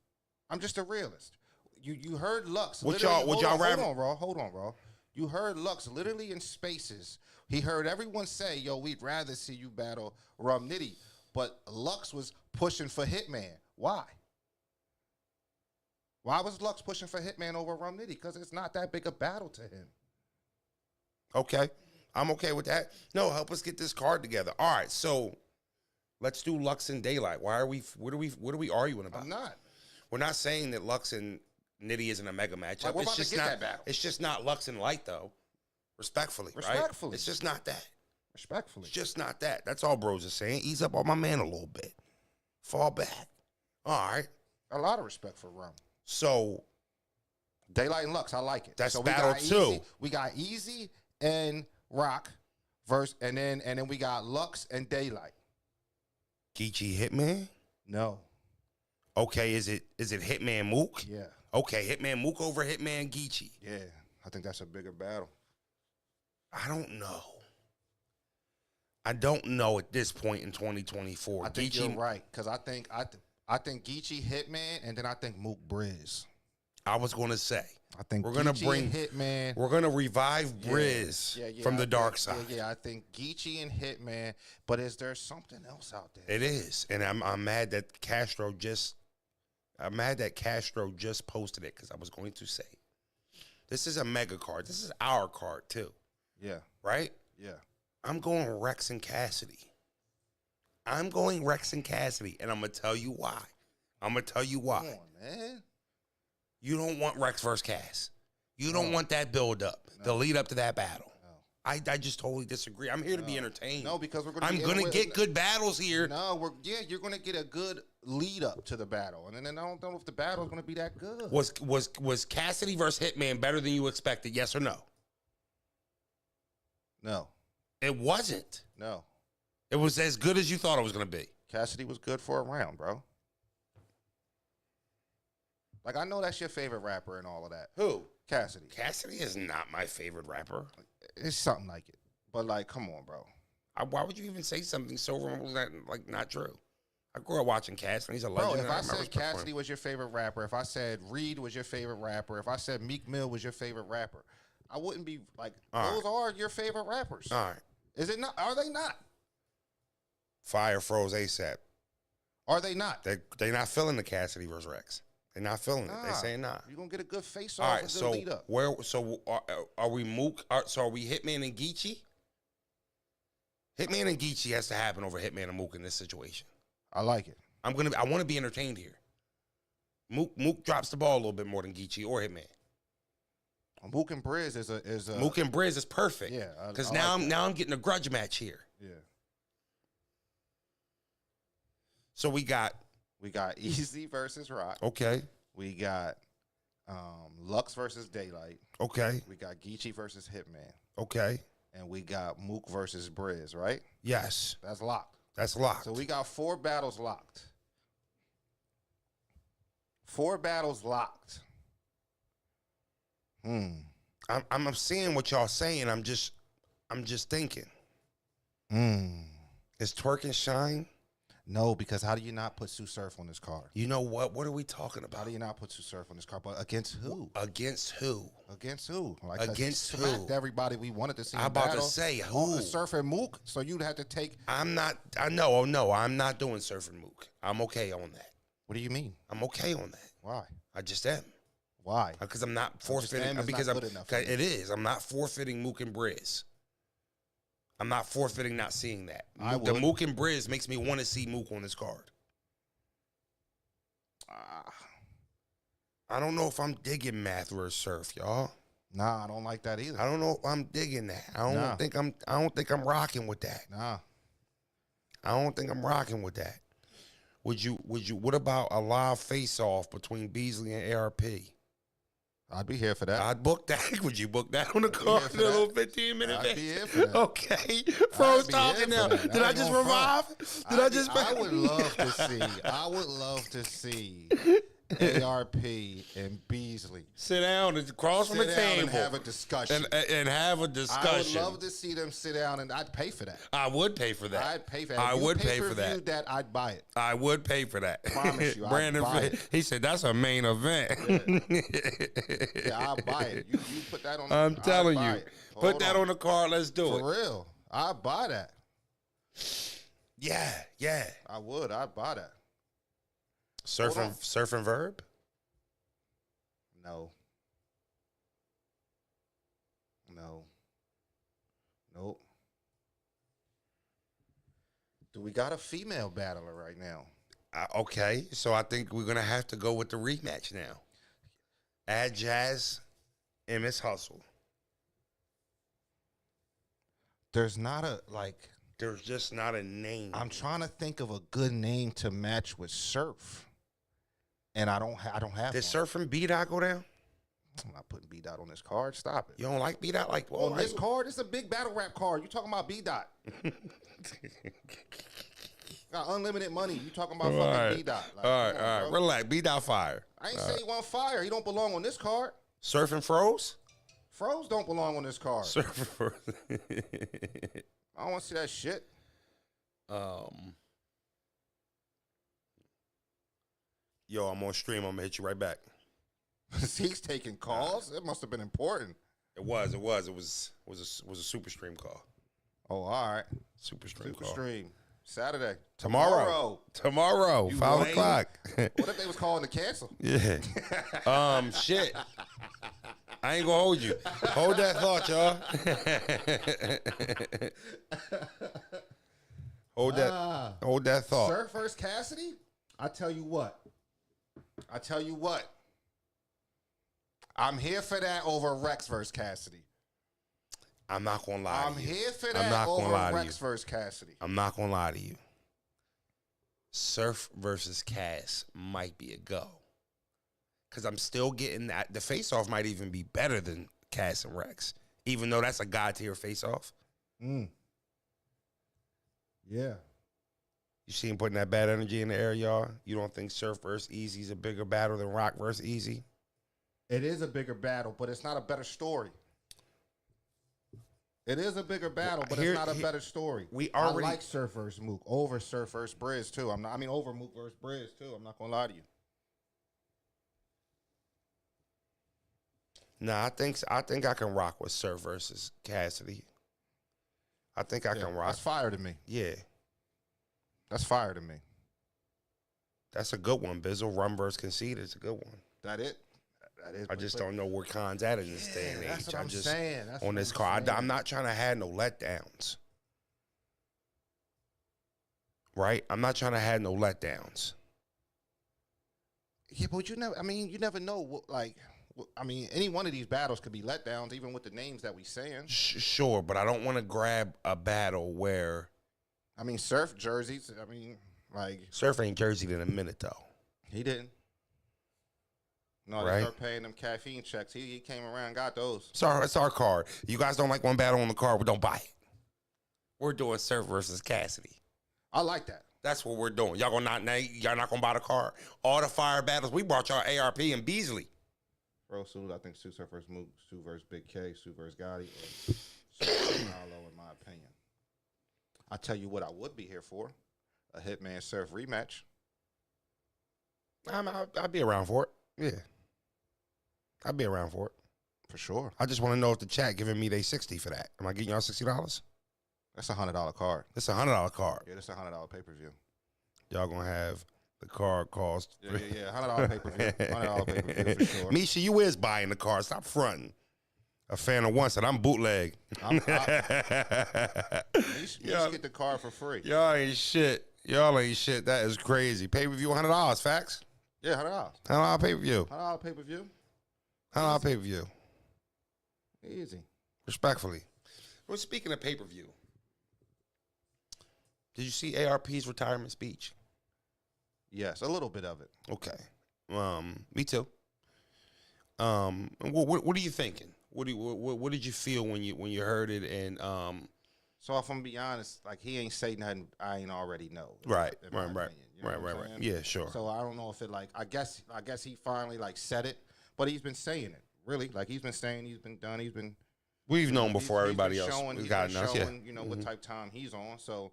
I'm just a realist. You heard Lux. What literally- y'all rather? Hold on, Raw. You heard Lux literally in spaces. He heard everyone say, "Yo, we'd rather see you battle Rum Nitty," but Lux was pushing for Hitman. Why? Why was Lux pushing for Hitman over Rum Nitty? Because it's not that big a battle to him. Okay. I'm okay with that. No, help us get this card together. All right, so let's do Lux and Daylight. What are we arguing about? I'm not. We're not saying that Lux and Nitty isn't a mega matchup. Like, we're about to just get not, that battle. It's just not Lux and Light, though. Respectfully, right? Respectfully. It's just not that. Respectfully. It's just not that. That's all Bros is saying. Ease up on my man a little bit. Fall back. All right. A lot of respect for Rum. So Daylight and Lux, I like it. That's so battle two. We got Easy and Rock verse, and then we got Lux and Daylight. Geechee Hitman? No. Okay, is it Hitman Mook? Yeah. Okay, Hitman Mook over Hitman Geechee. Yeah. I think that's a bigger battle. I don't know. I don't know at this point in 2024. I think you're right, because I think Geechee Hitman, and then I think Mook Broze. I was going to say. I think we're gonna Geechee bring and Hitman. We're gonna revive Broze from the dark side. Yeah, I think Geechee and Hitman. But is there something else out there? It is, and I'm mad that Castro just. I'm mad that Castro just posted it because I was going to say, this is a mega card. This is our card too. Yeah. Right. Yeah. I'm going Rex and Cassidy. I'm going Rex and Cassidy, and I'm gonna tell you why. Come on, man. You don't want Rex versus Cass. You don't want that build up, the lead up to that battle. No. I just totally disagree. I'm here to be entertained. No, because I'm gonna get good battles here. No, you're gonna get a good lead up to the battle, and then I don't know if the battle is gonna be that good. Was Cassidy versus Hitman better than you expected? Yes or no? No. It wasn't. No. It was as good as you thought it was gonna be. Cassidy was good for a round, bro. Like, I know that's your favorite rapper and all of that. Who? Cassidy. Cassidy is not my favorite rapper. It's something like it. But, like, come on, bro. Why would you even say something so not true? I grew up watching Cassidy. He's a legend. Bro, if I said Cassidy was your favorite rapper, if I said Reed was your favorite rapper, if I said Meek Mill was your favorite rapper, I wouldn't be like, those are your favorite rappers. All right. Is it not? Are they not? Fire froze ASAP. Are they not? They're not feeling the Cassidy versus Rex. They're not feeling it. They're saying nah. You're gonna get a good face off. All right, and good lead up. Are we Mook? So are we Hitman and Geechee? Hitman and Geechee has to happen over Hitman and Mook in this situation. I like it. I want to be entertained here. Mook drops the ball a little bit more than Geechee or Hitman. Mook and Broze is a Mook and Broze is perfect. Yeah, because now I'm getting a grudge match here. Yeah. So we got Easy versus Rock. Okay. We got Lux versus Daylight. Okay. We got Geechee versus Hitman. Okay. And we got Mook versus Broze, right? Yes. That's locked. That's locked. So we got 4 battles locked. 4 battles locked. I'm seeing what y'all saying. I'm just thinking. Is Twerk and Shine? No, because how do you not put Sue Surf on this card? You know what? What are we talking about? How do you not put Sue Surf on this card? But against who? Against who? Against who? Like, against who? Smacked everybody we wanted to see. I'm about to say who? Surf and Mook. So you'd have to take. I'm not. I know. Oh no, I'm not doing Surf and Mook. I'm okay on that. What do you mean? I'm okay on that. Why? I just am. Why? Because I'm not forfeiting. Because it is. I'm not forfeiting Mook and Broze. I'm not forfeiting not seeing that. The Mook and Broze makes me want to see Mook on this card. I don't know if I'm digging Math versus Surf, y'all. Nah, I don't like that either. I don't know if I'm digging that. I don't think I'm rocking with that. Nah. I don't think I'm rocking with that. What about a live face-off between Beasley and ARP? I'd be here for that. I'd book that. Would you book that on the card in a little 15-minute I'd be here for that. Okay. Fro's talking now. Did I just revive? I would love to see. I would love to see ARP and Beasley sit down and cross from the table and have a discussion. And have a discussion. I would love to see them sit down, and I'd pay for that. I would pay for that. I'd pay for that. I would pay for that. I'd buy it. I would pay for that. Promise you. Brandon, I'd buy it. He said that's a main event. Yeah, I'll buy it. You put that on. I'm telling you, put that on the card. Let's do it for real. I'll buy that. Yeah. I would. I'd buy that. Surf and Verb? No. Nope. Do we got a female battler right now? Okay, so I think we're going to have to go with the rematch now. Add Jazz and Miss Hustle. There's just not a name. I'm trying to think of a good name to match with Surf. And I don't have. Did Surf and B-Dot go down? I'm not putting B-Dot on this card. Stop it. You don't like B-Dot? On this card, it's a big battle rap card. You talking about B-Dot. Got unlimited money. You talking about All fucking right. B-Dot. Like, All right, come on, all right. bro. Relax. B-Dot fire. I ain't say he want fire. He don't belong on this card. Surf and froze? Froze don't belong on this card. Surf and froze. I don't want to see that shit. Yo, I'm on stream. I'm gonna hit you right back. He's taking calls. It must have been important. It was a super stream call. Oh, all right. Super stream Super call. stream. Saturday. Tomorrow, You 5 lame. o'clock. What if they was calling to cancel? Yeah. Shit. I ain't gonna hold you. Hold that thought, y'all. Hold that thought. Surf versus Cassidy? I tell you what. I'm here for that over Rex versus Cassidy. I'm not gonna lie I'm to you. here for I'm that not gonna over lie to Rex you. versus Cassidy. I'm not gonna lie to you. Surf versus Cass might be a go. Cause I'm still getting that. The face off might even be better than Cass and Rex. Even though that's a god tier face off. Yeah. You see him putting that bad energy in the air, y'all? You don't think Surf versus Easy is a bigger battle than Rock versus Easy? It is a bigger battle, but it's not a better story. It is a bigger battle, but it's not a better story. I like Surf versus Mook over Surf versus Briz too. Over Mook versus Briz too. I'm not gonna lie to you. Nah, I think I can rock with Surf versus Cassidy. I think I can rock. That's fire to me. Yeah. That's fire to me. That's a good one. Bizzle, Rum versus Conceited. It's a good one. That it? That is. I just don't know where Khan's at in this day and age. That's what I'm saying. That's on what this I'm card. saying. I'm not trying to have no letdowns. Right? I'm not trying to have no letdowns. Yeah, but you never know. Any one of these battles could be letdowns, even with the names that we saying. Sure, but I don't want to grab a battle where. Surf jerseys. Surf ain't jerseyed in a minute though. He didn't. No, Right. they start paying them caffeine checks. He came around and got those. It's our card. You guys don't like one battle on the card, but don't buy it. We're doing Surf versus Cassidy. I like that. That's what we're doing. Y'all not gonna buy the card. All the fire battles, we brought y'all ARP and Beasley. Bro, I think Sue Surf versus Mook, Sue versus Big K, Sue versus Gotti, or Sue versus Marlo, in my opinion. I tell you what I would be here for. A Hitman Surf rematch. I'll be around for it. Yeah. I'll be around for it. For sure. I just want to know if the chat giving me they 60 for that. Am I getting y'all $60? That's a $100 card. That's a $100 card. Yeah, that's a $100 pay-per-view. Y'all gonna have the card cost. Yeah. $100 pay-per-view. $100 pay-per-view for sure. Misha, you is buying the card. Stop fronting. A fan of one said I'm bootleg. You should get the card for free. Y'all ain't shit. That is crazy. Pay-per-view $100. Facts? Yeah, $100. $100 pay-per-view. $100 pay-per-view. $100 pay-per-view. Easy. Respectfully. Well, speaking of pay-per-view, did you see ARP's retirement speech? Yes, a little bit of it. Okay. Me too. What are you thinking? What did you feel when you heard it? And so if I'm gonna be honest, he ain't say nothing I ain't already know. Right. in my opinion. You know what I'm saying? Yeah, sure. So I don't know if it I guess he finally said it, but he's been saying it really. He's been saying he's been done. He's been. We've known before everybody else. He's got been announced. showing, Yeah. what type of time he's on. So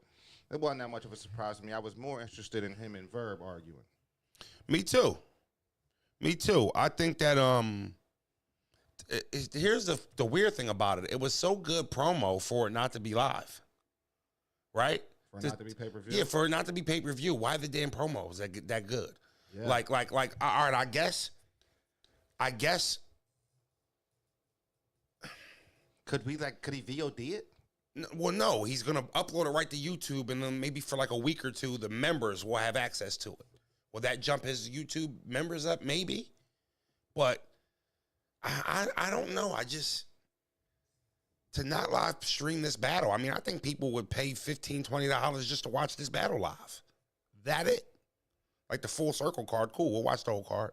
it wasn't that much of a surprise to me. I was more interested in him and Verb arguing. Me too. I think that here's the weird thing about it. It was so good promo for it not to be live, right? For it not to be pay-per-view. Yeah, for it not to be pay-per-view. Why the damn promos that good? Yeah. Like. All right, I guess. Could he VOD it? Well, no, he's gonna upload it right to YouTube, and then maybe for a week or two, the members will have access to it. Will that jump his YouTube members up? Maybe, but I don't know. To not live stream this battle. I think people would pay $15, $20 just to watch this battle live. That it? The full circle card, cool. We'll watch the whole card.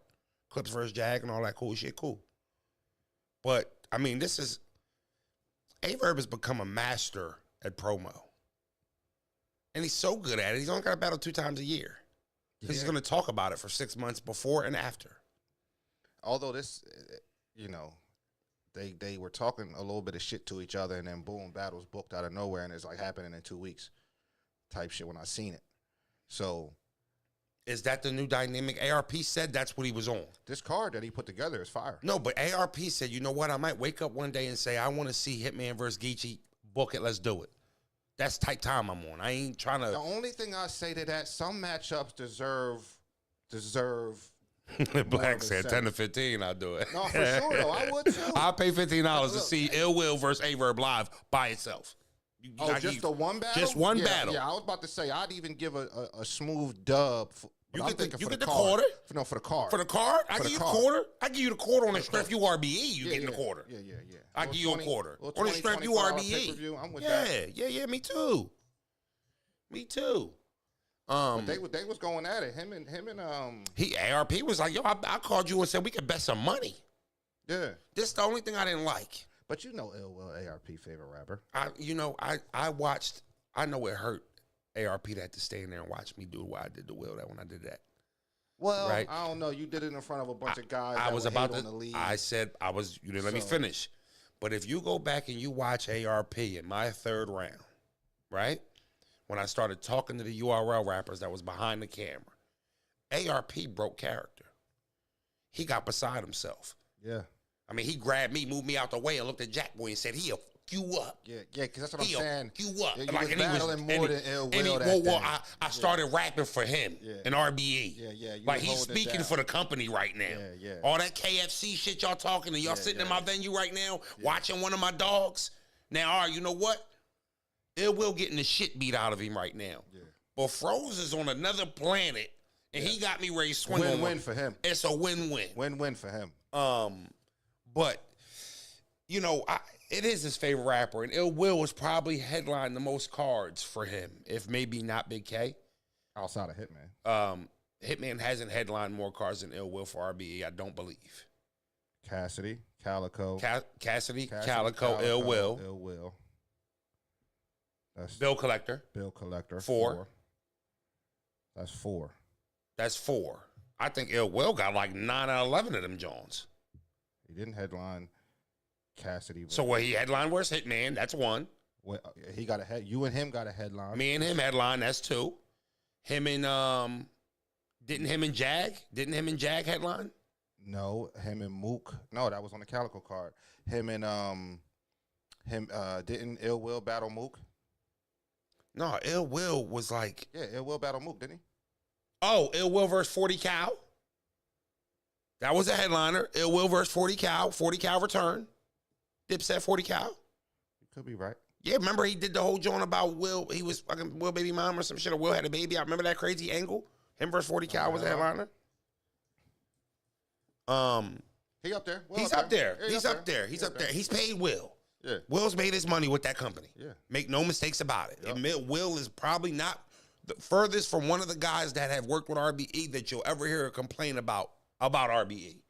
Clips versus Jag and all that cool shit, cool. But this is. Averb has become a master at promo. And he's so good at it. He's only got to battle 2 times a year. Because he's going to talk about it for 6 months before and after. Although this, you know, they were talking a little bit of shit to each other, and then boom, battles booked out of nowhere, and it's like happening in 2 weeks type shit when I seen it. So. Is that the new dynamic? ARP said that's what he was on. This card that he put together is fire. No, but ARP said, you know what? I might wake up one day and say, I want to see Hitman versus Geechee. Book it. Let's do it. That's type time I'm on. I ain't trying to. The only thing I say to that, some matchups deserve. Black said 10 to 15. I'll do it. No, for sure though. I would too. I'll pay $15 to see Ill Will versus Averb live by itself. Just the one battle? Just one battle. Yeah, I was about to say I'd even give a smooth dub. You get the card. quarter? No, for the card. For the card? I give you the quarter. I give you the quarter on the strength you RBE. You getting the quarter. Yeah. I give you a quarter. On the strength you RBE. I'm with that. Yeah, me too. But they was going at it. Him and ARP was like, yo, I called you and said we could bet some money. Yeah. This is the only thing I didn't like. But you know Ill Will, ARP favorite rapper. I watched, I know it hurt ARP to have to stay in there and watch me do what I did to Will that when I did that. Well, right? I don't know. You did it in front of a bunch of guys. I was about to. The league. I said I was. You didn't let me finish. But if you go back and you watch ARP in my 3rd round, right? When I started talking to the URL rappers that was behind the camera, ARP broke character. He got beside himself. Yeah. I mean, he grabbed me, moved me out the way, and looked at Jack Boy and said, he'll fuck you up. Yeah, because that's what I'm saying. You up. Yeah, you was battling more than Ill Will that day. I started rapping for him in RBE. Yeah. Like, he's speaking for the company right now. Yeah. All that KFC shit y'all talking, and y'all sitting in my venue right now, watching one of my dogs. Now, all right, you know what? Ill Will getting the shit beat out of him right now. Yeah. But Froze is on another planet, and he got me ready to swing on him. Win-win for him. It's a win-win. Win-win for him. But, you know, it is his favorite rapper, and Ill Will was probably headlined the most cards for him, if maybe not Big K. Outside of Hitman. Hitman hasn't headlined more cards than Ill Will for RBE, I don't believe. Cassidy, Calico. Cassidy, Calico, Ill Will. That's Bill Collector. 4. That's 4. That's 4. I think Ill Will got like 9 out of 11 of them Jones. He didn't headline Cassidy. So what he headline where's Hitman? That's 1. Well, he got a head. You and him got a headline. Me and him headline. That's 2. Him and didn't him and Jag headline? No, him and Mook. No, that was on the Calico card. Him and didn't Ill Will battle Mook? No, Ill Will was like, yeah, Ill Will battle Mook, didn't he? Oh, Ill Will versus 40 Cal. That was a headliner. Ill Will versus 40 Cal. 40 Cal return. Dipset 40 Cal. You could be right. Yeah, remember he did the whole joint about Will. He was fucking Will baby mom or some shit. Or Will had a baby. I remember that crazy angle. Him versus 40 Cal was a headliner. He up there. He's up there. He's up there. He's up there. He's paid Will. Yeah. Will's made his money with that company. Yeah. Make no mistakes about it. Yep. Will is probably not the furthest from one of the guys that have worked with RBE that you'll ever hear a complaint about RBE.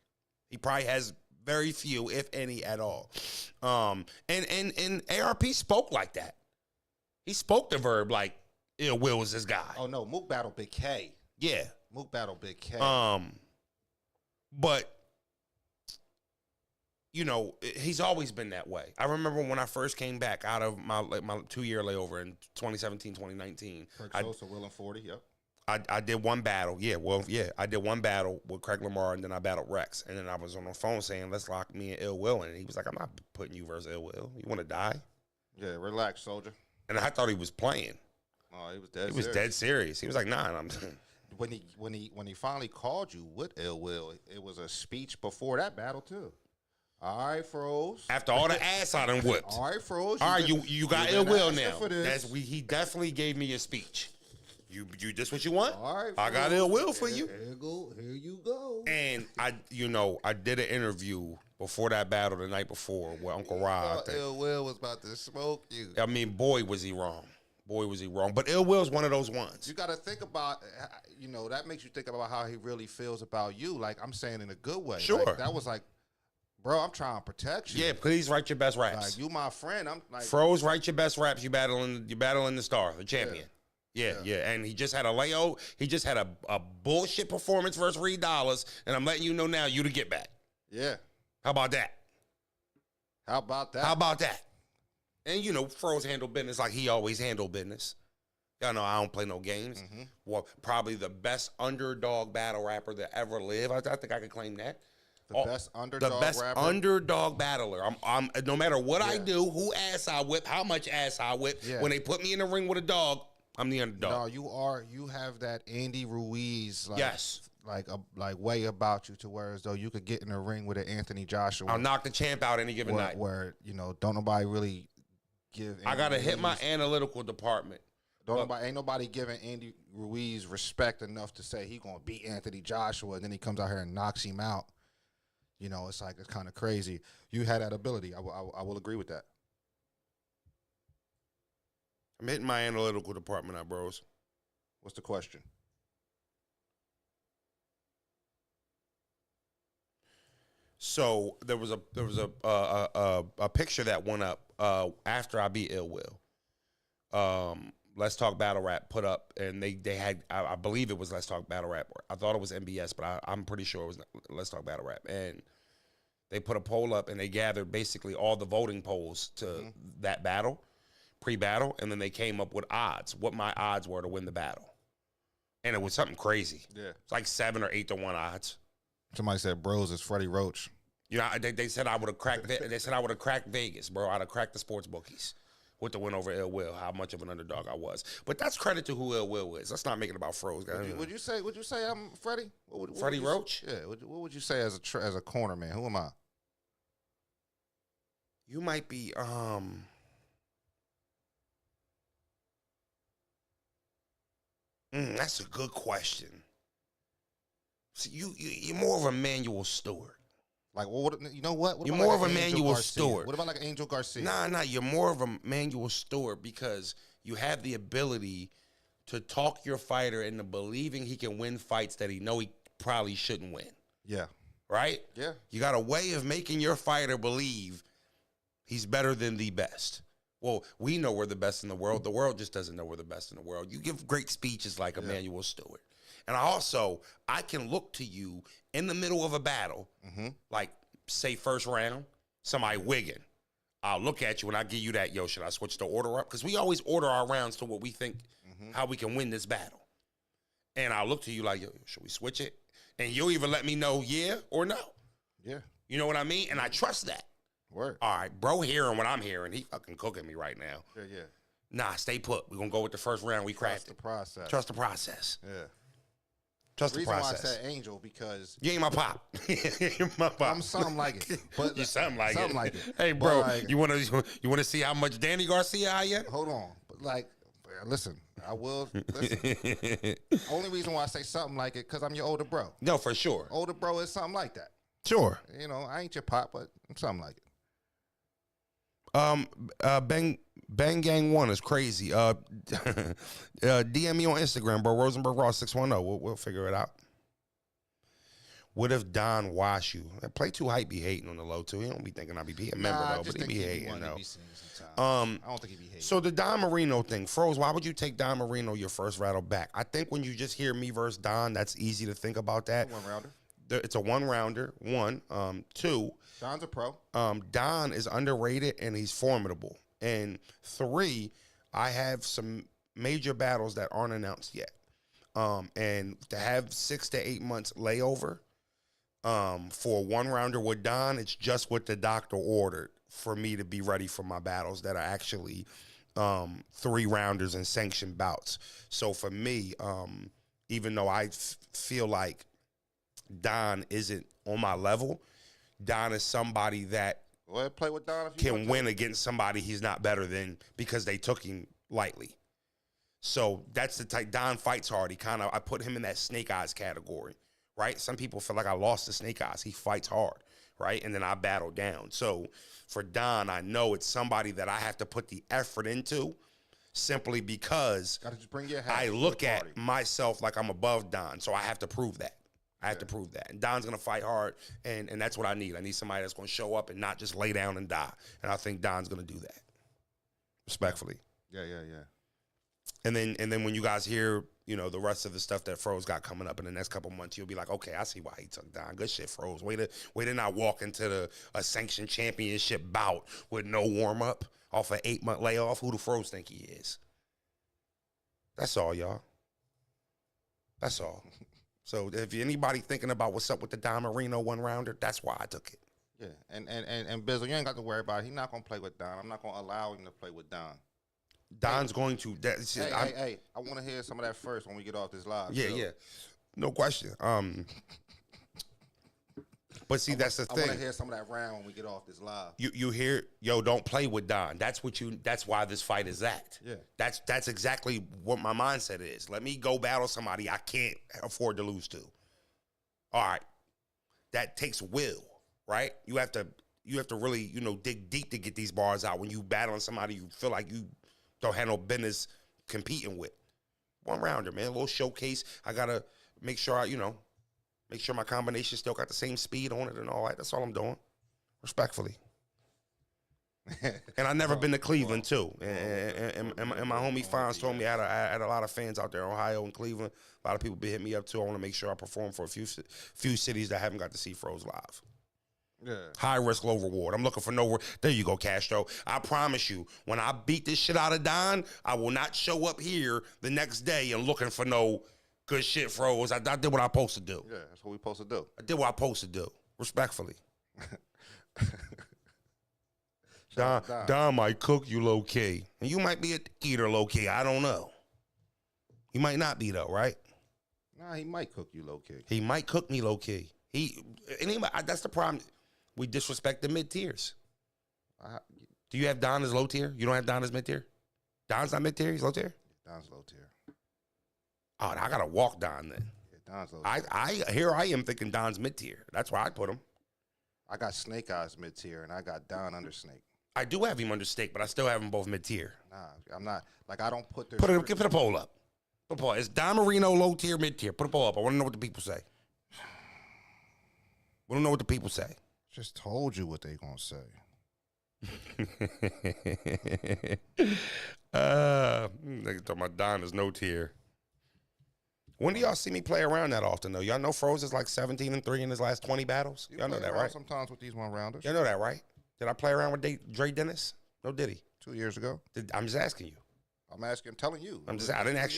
He probably has very few, if any, at all. And ARP spoke like that. He spoke the verb like, Ill Will was this guy. Oh no, Mook battle Big K. Yeah. Mook battle Big K. But you know, he's always been that way. I remember when I first came back out of my 2-year layover in 2017, 2019. Kirk Sosa, Will and 40, yep. I did one battle. I did one battle with Craig Lamar, and then I battled Rex. And then I was on the phone saying, let's lock me and Ill Will in. And he was like, I'm not putting you versus Ill Will. You want to die? Yeah, relax, soldier. And I thought he was playing. Oh, he was dead serious. He was dead serious. He was like, nah. And when he finally called you with Ill Will, it was a speech before that battle, too. All right, Froze. After all the ass I done whipped. All right, Froze. All right, you got Ill Will now. He definitely gave me a speech. You this what you want? All right, I got Ill Will for you. Here you go. And I did an interview before that battle the night before with Uncle Rod. Ill Will was about to smoke you. I mean, boy, was he wrong. But Ill Will's one of those ones. You got to think about, that makes you think about how he really feels about you. Like, I'm saying in a good way. Sure. Like, that was like, bro, I'm trying to protect you. Yeah, please write your best raps. Like, you my friend. I'm like, Froze, write your best raps. You battling the star, the champion. Yeah. And he just had a layout. He just had a bullshit performance versus Reed Dollars, and I'm letting you know now, you to get back. Yeah. How about that? How about that? How about that? And, Froze handled business like he always handled business. Y'all know I don't play no games. Well, probably the best underdog battle rapper that ever lived. I think I could claim that. Best underdog The best rapper? underdog battler. I'm no matter what I do, who ass I whip, how much ass I whip, when they put me in the ring with a dog, I'm the underdog. No, you have that Andy Ruiz like way about you to where as though you could get in the ring with an Anthony Joshua. I'll knock the champ out any given night. Where, don't nobody really give I gotta hit my analytical department. Ain't nobody giving Andy Ruiz respect enough to say he gonna beat Anthony Joshua, and then he comes out here and knocks him out. It's kind of crazy. You had that ability. I will agree with that. I'm hitting my analytical department out, bros. What's the question? So there was a picture that went up after I beat Ill Will. Let's Talk Battle Rap put up, and they had, I believe it was Let's Talk Battle Rap. I thought it was MBS, but I'm pretty sure it was Let's Talk Battle Rap. And they put a poll up, and they gathered basically all the voting polls to that battle, pre-battle, and then they came up with odds, what my odds were to win the battle. And it was something crazy. Yeah. It's like 7 or 8 to 1 odds. Somebody said Broze is Freddie Roach. They said I would have cracked. They said I would have cracked Vegas, bro. I'd have cracked the sports bookies with the win over Ill Will. How much of an underdog I was, but that's credit to who Ill Will is. Let's not make it about Froze. Would you say I'm Freddie? Freddie Roach? Yeah. What would you say as a corner man? Who am I? You might be. That's a good question. See, you're more of a Manuel Stewart. Like, well, you know what? You're more of a Manuel Stewart. What about like Angel Garcia? Nah. You're more of a Manuel Stewart because you have the ability to talk your fighter into believing he can win fights that he probably shouldn't win. Yeah. Right? Yeah. You got a way of making your fighter believe he's better than the best. Well, we know we're the best in the world. The world just doesn't know we're the best in the world. You give great speeches like Emmanuel Stewart. And I can look to you in the middle of a battle, like, say, first round, somebody wigging. I'll look at you and I'll give you that, should I switch the order up? Because we always order our rounds to what we think, how we can win this battle. And I'll look to you like, should we switch it? And you'll either let me know yeah or no. Yeah. You know what I mean? And I trust that. Word. All right, bro hearing what I'm hearing. He fucking cooking me right now. Yeah. Nah, stay put. We're going to go with the first round. We cracked it. Trust the process. Yeah. Trust the process. The reason why I said Angel, because you ain't my pop. You my pop. I'm something like it. But you something like it. Hey, bro, like, you wanna see how much Danny Garcia I am? Hold on. But listen, I will listen. Only reason why I say something like it, because I'm your older bro. No, for sure. Older bro is something like that. Sure. I ain't your pop, but I'm something like it. Bang Gang 1 is crazy. DM me on Instagram, bro. Rosenberg Raw 610. We'll figure it out. What if Don wash you? Play too hype be hating on the low too. He don't be thinking I be a member though, but he be hating though. I don't think he be hating. So the Don Marino thing, Froze. Why would you take Don Marino your first rattle back? I think when you just hear me versus Don, that's easy to think about that. One rounder. It's a one rounder. One, two. Don's a pro. Don is underrated and he's formidable. And 3, I have some major battles that aren't announced yet. And to have 6 to 8 months layover for a one rounder with Don, it's just what the doctor ordered for me to be ready for my battles that are actually 3 rounders and sanctioned bouts. So for me, even though I feel like Don isn't on my level, Don is somebody that play with Don can win against somebody he's not better than because they took him lightly. So that's the type. Don fights hard. I put him in that Snake Eyes category, right? Some people feel like I lost to Snake Eyes. He fights hard, right? And then I battle down. So for Don, I know it's somebody that I have to put the effort into simply because I look at myself like I'm above Don. So I have to prove that. I have to prove that. And Don's going to fight hard, and that's what I need. I need somebody that's going to show up and not just lay down and die. And I think Don's going to do that, respectfully. Yeah. And then when you guys hear, you know, the rest of the stuff that Froze got coming up in the next couple months, you'll be like, okay, I see why he took Don. Good shit, Froze. Way to not walk into a sanctioned championship bout with no warm up off an 8-month layoff. Who do Froze think he is? That's all, y'all. That's all. So if anybody thinking about what's up with the Don Marino 1-rounder, that's why I took it. Yeah, and Bizzle, you ain't got to worry about it. He's not gonna play with Don. I'm not gonna allow him to play with Don. Don's going to. Hey, I want to hear some of that first when we get off this live. Yeah, no question. But see, that's the thing. I want to hear some of that round when we get off this live. You hear, yo, don't play with Don. That's why this fight is that. Yeah. That's exactly what my mindset is. Let me go battle somebody I can't afford to lose to. All right. That takes will, right? You have to really, dig deep to get these bars out when you battling somebody you feel like you don't have no business competing with. 1-rounder, man. A little showcase. I gotta make sure make sure my combination still got the same speed on it and all that. That's all I'm doing. Respectfully. And I've never been to Cleveland, too. And my homie Fonz told me I had a lot of fans out there in Ohio and Cleveland. A lot of people be hitting me up, too. I want to make sure I perform for a few cities that haven't got to see Froze live. Yeah. High risk, low reward. I'm looking for no. There you go, Castro. I promise you, when I beat this shit out of Don, I will not show up here the next day and looking for no good shit, Froze. I did what I supposed to do. Yeah, that's what we supposed to do. I did what I supposed to do, respectfully. Don might cook you low key, and you might be a eater low key. I don't know. He might not be though, right? Nah, he might cook you low key. He might cook me low key. That's the problem. We disrespect the mid tiers. Do you have Don as low tier? You don't have Don as mid tier? Don's not mid tier. He's low tier. Don's low tier. Oh, I gotta walk Don then. Yeah, Don's low tier. Here I am thinking Don's mid tier. That's where I put him. I got Snake Eyes mid tier, and I got Don under Snake. I do have him under Snake, but I still have them both mid tier. Nah, I'm not. Like, I don't put their. Put a poll up. Put a poll. Is Don Marino low tier, mid tier? Put a poll up. I want to know what the people say. We don't know what the people say. Just told you what they gonna say. Niggas talking about Don is no tier. When do y'all see me play around that often though? Y'all know Froze is like 17-3 in his last 20 battles. Y'all know that, right? Sometimes with these 1-rounders. Y'all know that, right? Did I play around with Dre Dennis? No, Diddy. 2 years ago. I'm just asking you. I'm telling you. I didn't ask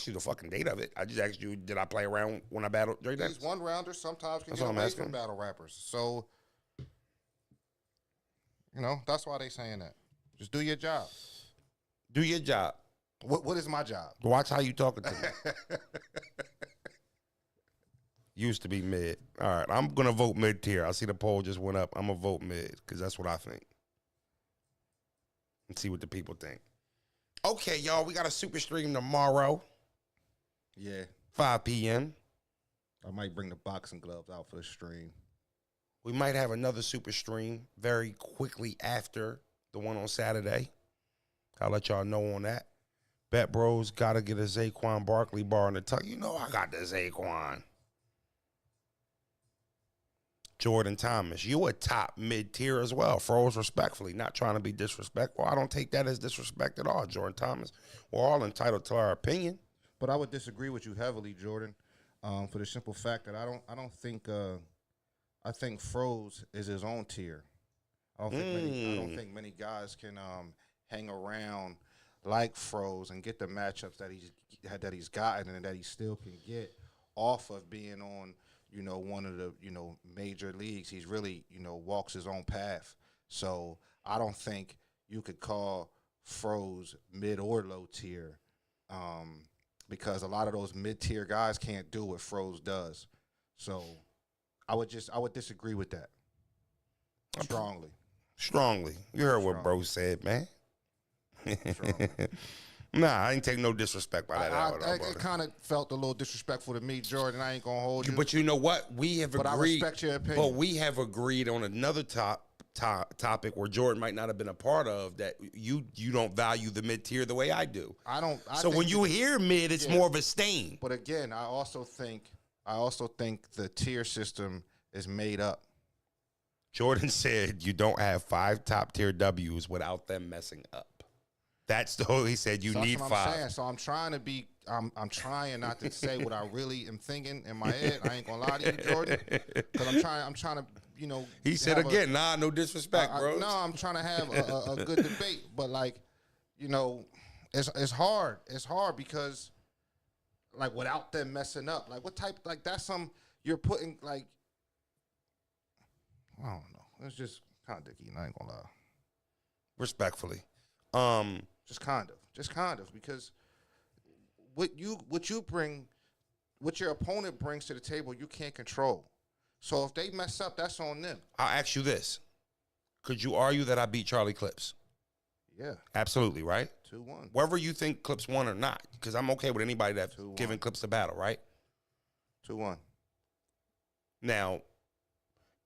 you the fucking date of it. I just asked you, did I play around when I battled Dre Dennis? These 1-rounders sometimes can That's get all I'm away asking. from battle rappers. So, that's why they saying that. Just do your job. Do your job. What is my job? Watch how you talking to me. Used to be mid. All right, I'm going to vote mid tier. I see the poll just went up. I'm going to vote mid because that's what I think. And see what the people think. Okay, y'all, we got a super stream tomorrow. Yeah. 5 p.m. I might bring the boxing gloves out for the stream. We might have another super stream very quickly after the one on Saturday. I'll let y'all know on that. Bet Bros got to get a Zaquan Barkley bar in the tuck. You know I got the Zaquan. Jordan Thomas, you a top mid-tier as well. Froze respectfully, not trying to be disrespectful. I don't take that as disrespect at all, Jordan Thomas. We're all entitled to our opinion. But I would disagree with you heavily, Jordan, for the simple fact that I think Froze is his own tier. I don't think many guys can hang around like Froze and get the matchups that he's gotten and that he still can get off of being on one of the, major leagues. He's really, walks his own path. So I don't think you could call Froze mid or low tier because a lot of those mid-tier guys can't do what Froze does. So I would disagree with that strongly. You heard what Broze said, man. Nah, I ain't take no disrespect by that. It kind of felt a little disrespectful to me, Jordan. I ain't gonna hold you. But you know what? We have agreed. But I respect your opinion. But we have agreed on another topic where Jordan might not have been a part of that. You don't value the mid tier the way I do. So when you hear mid, it's more of a stain. But again, I also think the tier system is made up. Jordan said you don't have 5 top tier W's without them messing up. That's the whole. He said you So need that's what 5. I'm saying. So I'm trying to be. I'm trying not to say what I really am thinking in my head. I ain't gonna lie to you, Jordan, because I'm trying to, you know. He said again, no disrespect, bro. No, I'm trying to have a good debate, but like, you know, it's hard. It's hard because, like, without them messing up, like, what type? Like, that's some you're putting like. I don't know. It's just kind of dicky. I ain't gonna lie. Respectfully, Just kind of, because what you bring, what your opponent brings to the table, you can't control. So if they mess up, that's on them. I'll ask you this: could you argue that I beat Charlie Clips? Yeah, Absolutely, right? 2-1. Whether you think Clips won or not, because I'm okay with anybody that's 2-1. giving Clips the battle, right? 2-1. Now,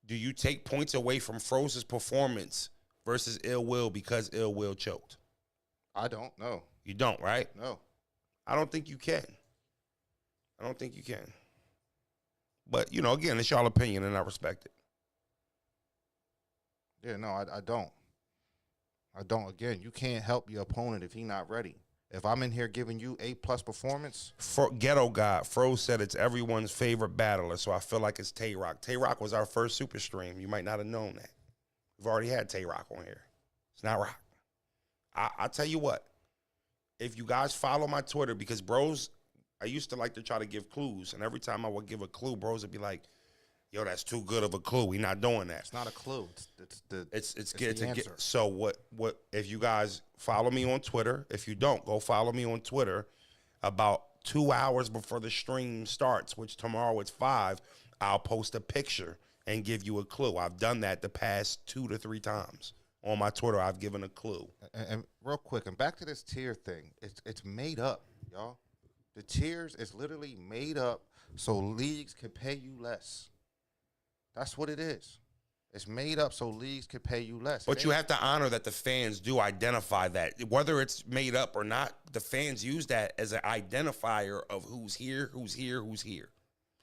do you take points away from Froze's performance versus Ill Will because Ill Will choked? I don't know. You don't, right? No. I don't think you can. I don't think you can. But, you know, again, it's y'all opinion, and I respect it. Yeah, no, I don't. I don't. Again, you can't help your opponent if he's not ready. If I'm in here giving you A+ performance. Ghetto God, Froze said it's everyone's favorite battler, so I feel like it's Tay-Rock. Tay-Rock was our first super stream. You might not have known that. We've already had Tay-Rock on here. It's not Rock. I'll tell you what. If you guys follow my Twitter, because Broze, I used to like to try to give clues, and every time I would give a clue, Broze would be like, yo, that's too good of a clue. We not doing that. It's not a clue. It's the answer. So what if you guys follow me on Twitter? If you don't, go follow me on Twitter. About 2 hours before the stream starts, which tomorrow it's 5, I'll post a picture and give you a clue. I've done that the past 2 to 3 times. On my Twitter, I've given a clue. And real quick, and back to this tier thing. It's made up, y'all. The tiers is literally made up so leagues can pay you less. That's what it is. It's made up so leagues can pay you less. But you have to honor that the fans do identify that. Whether it's made up or not, the fans use that as an identifier of who's here, who's here, who's here.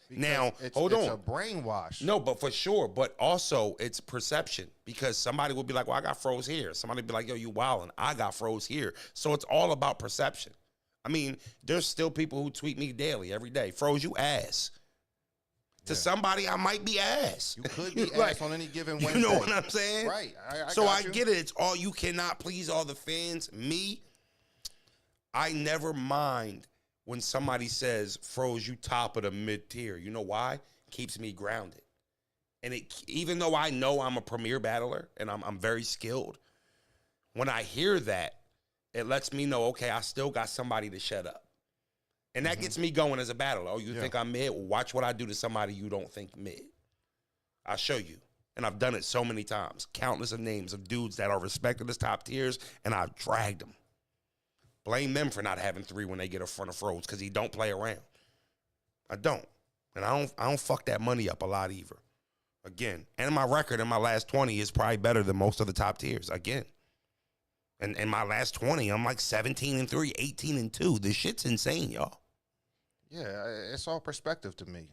Because now, hold on. It's a brainwash. No, but for sure. But also, it's perception. Because somebody will be like, well, I got Froze here. Somebody will be like, yo, you wildin'. I got Froze here. So it's all about perception. I mean, there's still people who tweet me daily, every day. Froze, you ass. To somebody, I might be ass. You could be Like, ass on any given Wednesday. You know what I'm saying? Right. So I get it. It's all, you cannot please all the fans. Me, I never mind when somebody says, Froze, you top of the mid-tier. You know why? Keeps me grounded. And it, even though I know I'm a premier battler and I'm very skilled, when I hear that, it lets me know, okay, I still got somebody to shut up. And that gets me going as a battler. Oh, you think I'm mid? Well, watch what I do to somebody you don't think mid. I'll show you. And I've done it so many times. Countless of names of dudes that are respected as top tiers, and I've dragged them. Blame them for not having 3 when they get in front of Froze, because he don't play around. I don't. And I don't fuck that money up a lot either. Again. And my record in my last 20 is probably better than most of the top tiers. Again. And in my last 20, I'm like 17-3, 18-2. This shit's insane, y'all. Yeah, it's all perspective to me.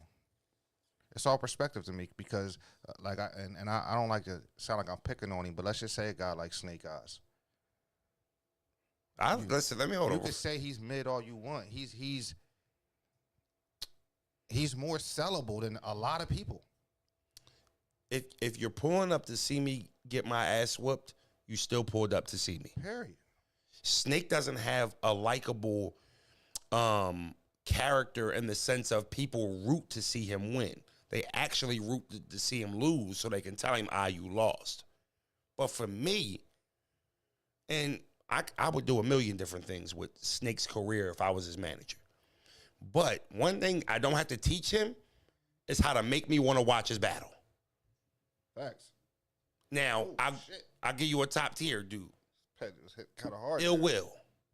It's all perspective to me because, like, I don't like to sound like I'm picking on him, but let's just say a guy like Snake Eyes. Listen, let me hold on. You can say he's mid all you want. He's more sellable than a lot of people. If you're pulling up to see me get my ass whooped, you still pulled up to see me. Period. Snake doesn't have a likable character in the sense of people root to see him win. They actually root to see him lose so they can tell him, you lost. But for me, and I would do a million different things with Snake's career if I was his manager. But one thing I don't have to teach him is how to make me want to watch his battle. Facts. Now, I'll give you a top tier dude. It was hit kind of hard. Ill Will.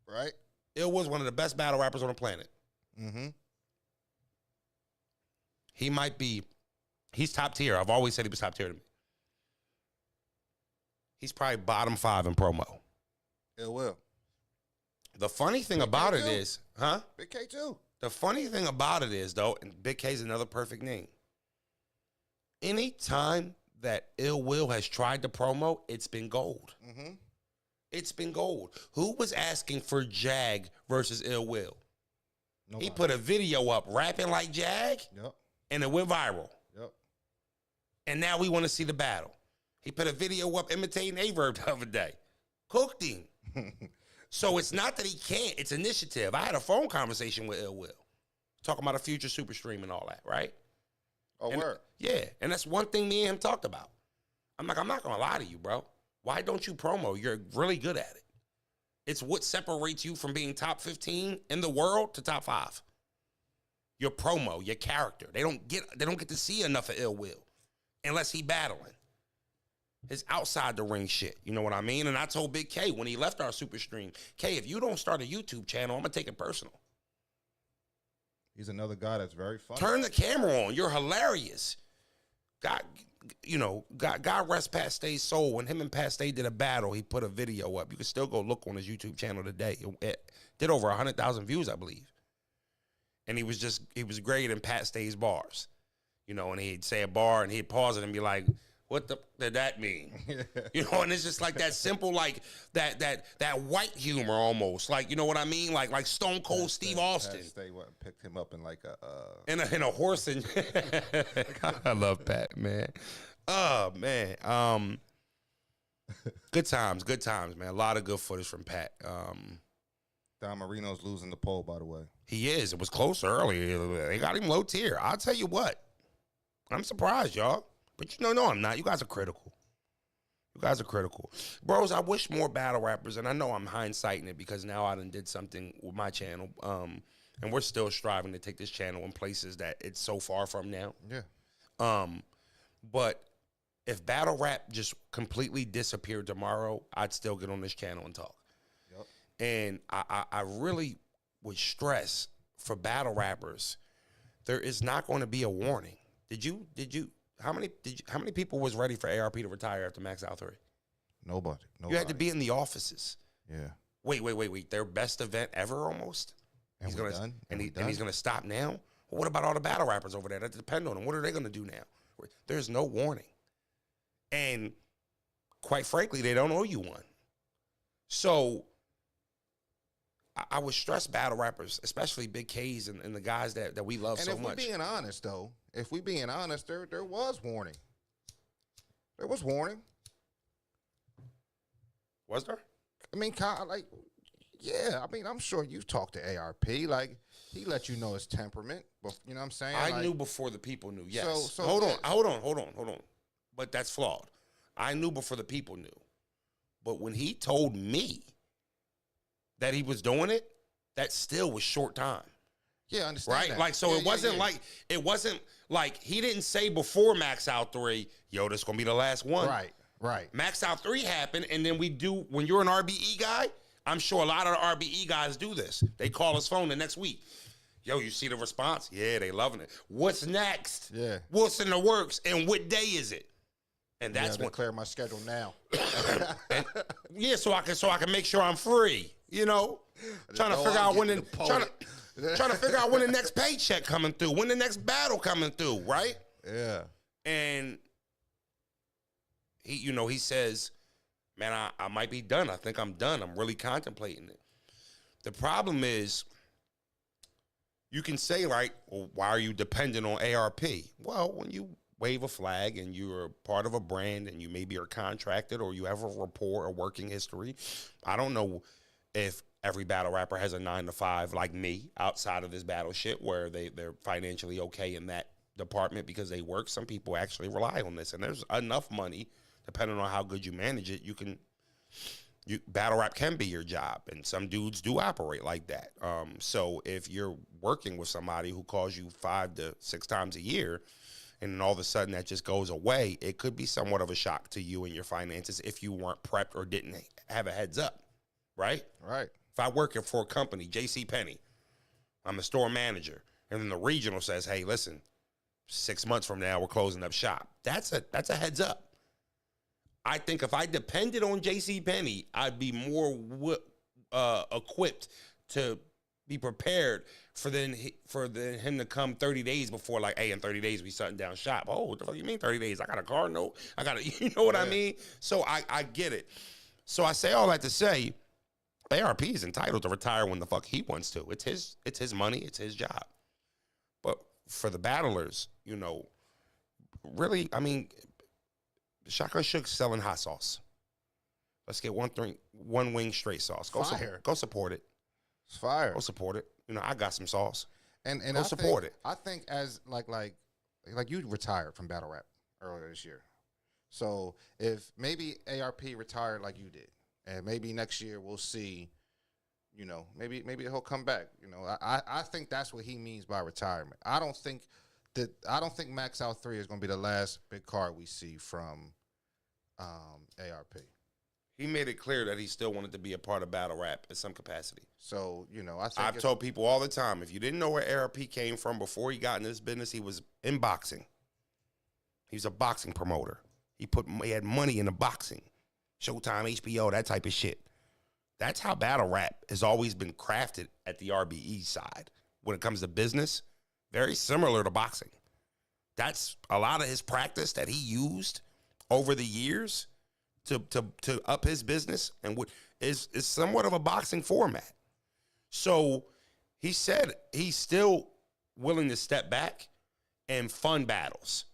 Right? Ill Will's one of the best battle rappers on the planet. Mm-hmm. He's top tier. I've always said he was top tier to me. He's probably bottom 5 in promo. Ill Will. The funny thing about it is, Big K too. The funny thing about it is, though, and Big K is another perfect name. Any time that Ill Will has tried to promo, it's been gold. Mm-hmm. It's been gold. Who was asking for Jag versus Ill Will? Nobody. He put a video up rapping like Jag, Yep. and it went viral. Yep. And now we want to see the battle. He put a video up imitating Averb the other day. Cooked him. So it's not that he can't. It's initiative. I had a phone conversation with Ill Will, talking about a future super stream and all that, right? Oh, word. Yeah, and that's one thing me and him talked about. I'm like, I'm not going to lie to you, bro. Why don't you promo? You're really good at it. It's what separates you from being top 15 in the world to top 5. Your promo, your character. They don't get to see enough of Ill Will unless he battling. His outside the ring shit. You know what I mean? And I told Big K when he left our super stream, K, if you don't start a YouTube channel, I'm going to take it personal. He's another guy that's very funny. Turn the camera on. You're hilarious. God rest Pat Stay's soul. When him and Pat Stay did a battle, he put a video up. You can still go look on his YouTube channel today. It did over 100,000 views, I believe. And he was great in Pat Stay's bars. You know, and he'd say a bar and he'd pause it and be like, what the did that mean? You know, and it's just like that simple, like that white humor almost. Like, you know what I mean? Like Stone Cold Steve Austin. Pat Stay picked him up in like a in a horse and I love Pat, man. Oh man. Good times, man. A lot of good footage from Pat. Don Marino's losing the poll, by the way. He is. It was close earlier. They got him low tier. I'll tell you what. I'm surprised, y'all. But no, I'm not. You guys are critical. Bros, I wish more battle rappers, and I know I'm hindsighting it because now I done did something with my channel. And we're still striving to take this channel in places that it's so far from now. Yeah. But if battle rap just completely disappeared tomorrow, I'd still get on this channel and talk. Yep. And I really would stress for battle rappers, there is not going to be a warning. How many people was ready for ARP to retire after Max Out 3? Nobody. You had to be in the offices. Yeah. Wait. Their best event ever almost? And he's gonna stop now? Well, what about all the battle rappers over there that depend on him? What are they gonna do now? There's no warning. And quite frankly, they don't owe you one. So I would stress battle rappers, especially Big K's and the guys that we love so much. And if we're being honest, though, there was warning. There was warning. Was there? I mean, yeah. I mean, I'm sure you've talked to ARP. Like, he let you know his temperament. You know what I'm saying? I knew before the people knew. Yes. So hold on. But that's flawed. I knew before the people knew. But when he told me that he was doing it, that still was short time. Yeah, I understand. Right? That. Like, so it wasn't like he didn't say before Max Out 3, yo, this gonna be the last one. Right. Max Out 3 happened, and then when you're an RBE guy, I'm sure a lot of the RBE guys do this. They call his phone the next week. Yo, you see the response? Yeah, they loving it. What's next? Yeah. What's in the works? And what day is it? And that's when clear my schedule now. So I can make sure I'm free. You know, trying to figure out when the next paycheck coming through, when the next battle coming through, right? Yeah. And he says, man, I might be done. I think I'm done. I'm really contemplating it. The problem is, you can say, like, well, why are you dependent on ARP? Well, when you wave a flag and you're part of a brand and you maybe are contracted or you have a rapport or working history, I don't know if every battle rapper has a 9-to-5 like me outside of this battle shit where they're financially okay in that department because they work. Some people actually rely on this, and there's enough money, depending on how good you manage it, battle rap can be your job, and some dudes do operate like that. So if you're working with somebody who calls you 5 to 6 times a year, and then all of a sudden that just goes away, it could be somewhat of a shock to you and your finances if you weren't prepped or didn't have a heads up, right? Right. If I work for a company, JCPenney, I'm a store manager, and then the regional says, hey, listen, 6 months from now, we're closing up shop. That's a heads up. I think if I depended on JCPenney, I'd be more equipped to be prepared for him to come 30 days before, like, hey, in 30 days we shutting down shop. Oh, what the fuck you mean 30 days? I got a car note. You know what I mean? So I get it. So I say all that to say, ARP is entitled to retire when the fuck he wants to. It's his money. It's his job. But for the battlers, you know, really, I mean, Shotgun Shook's selling hot sauce. Let's get one wing straight sauce. Go support it. It's fire. Go support it. You know, I got some sauce. And go support it. I think as like you retired from battle rap earlier this year. So if maybe ARP retired like you did, and maybe next year we'll see, you know, maybe he'll come back. You know, I think that's what he means by retirement. I don't think Max Out 3 is going to be the last big card we see from ARP. He made it clear that he still wanted to be a part of battle rap in some capacity. So, you know, I've told people all the time, if you didn't know where ARP came from before he got in this business, he was in boxing. He was a boxing promoter. He had money in the boxing. Showtime, HBO, that type of shit. That's how battle rap has always been crafted at the RBE side. When it comes to business, very similar to boxing. That's a lot of his practice that he used over the years to up his business and is somewhat of a boxing format. So he said he's still willing to step back and fund battles.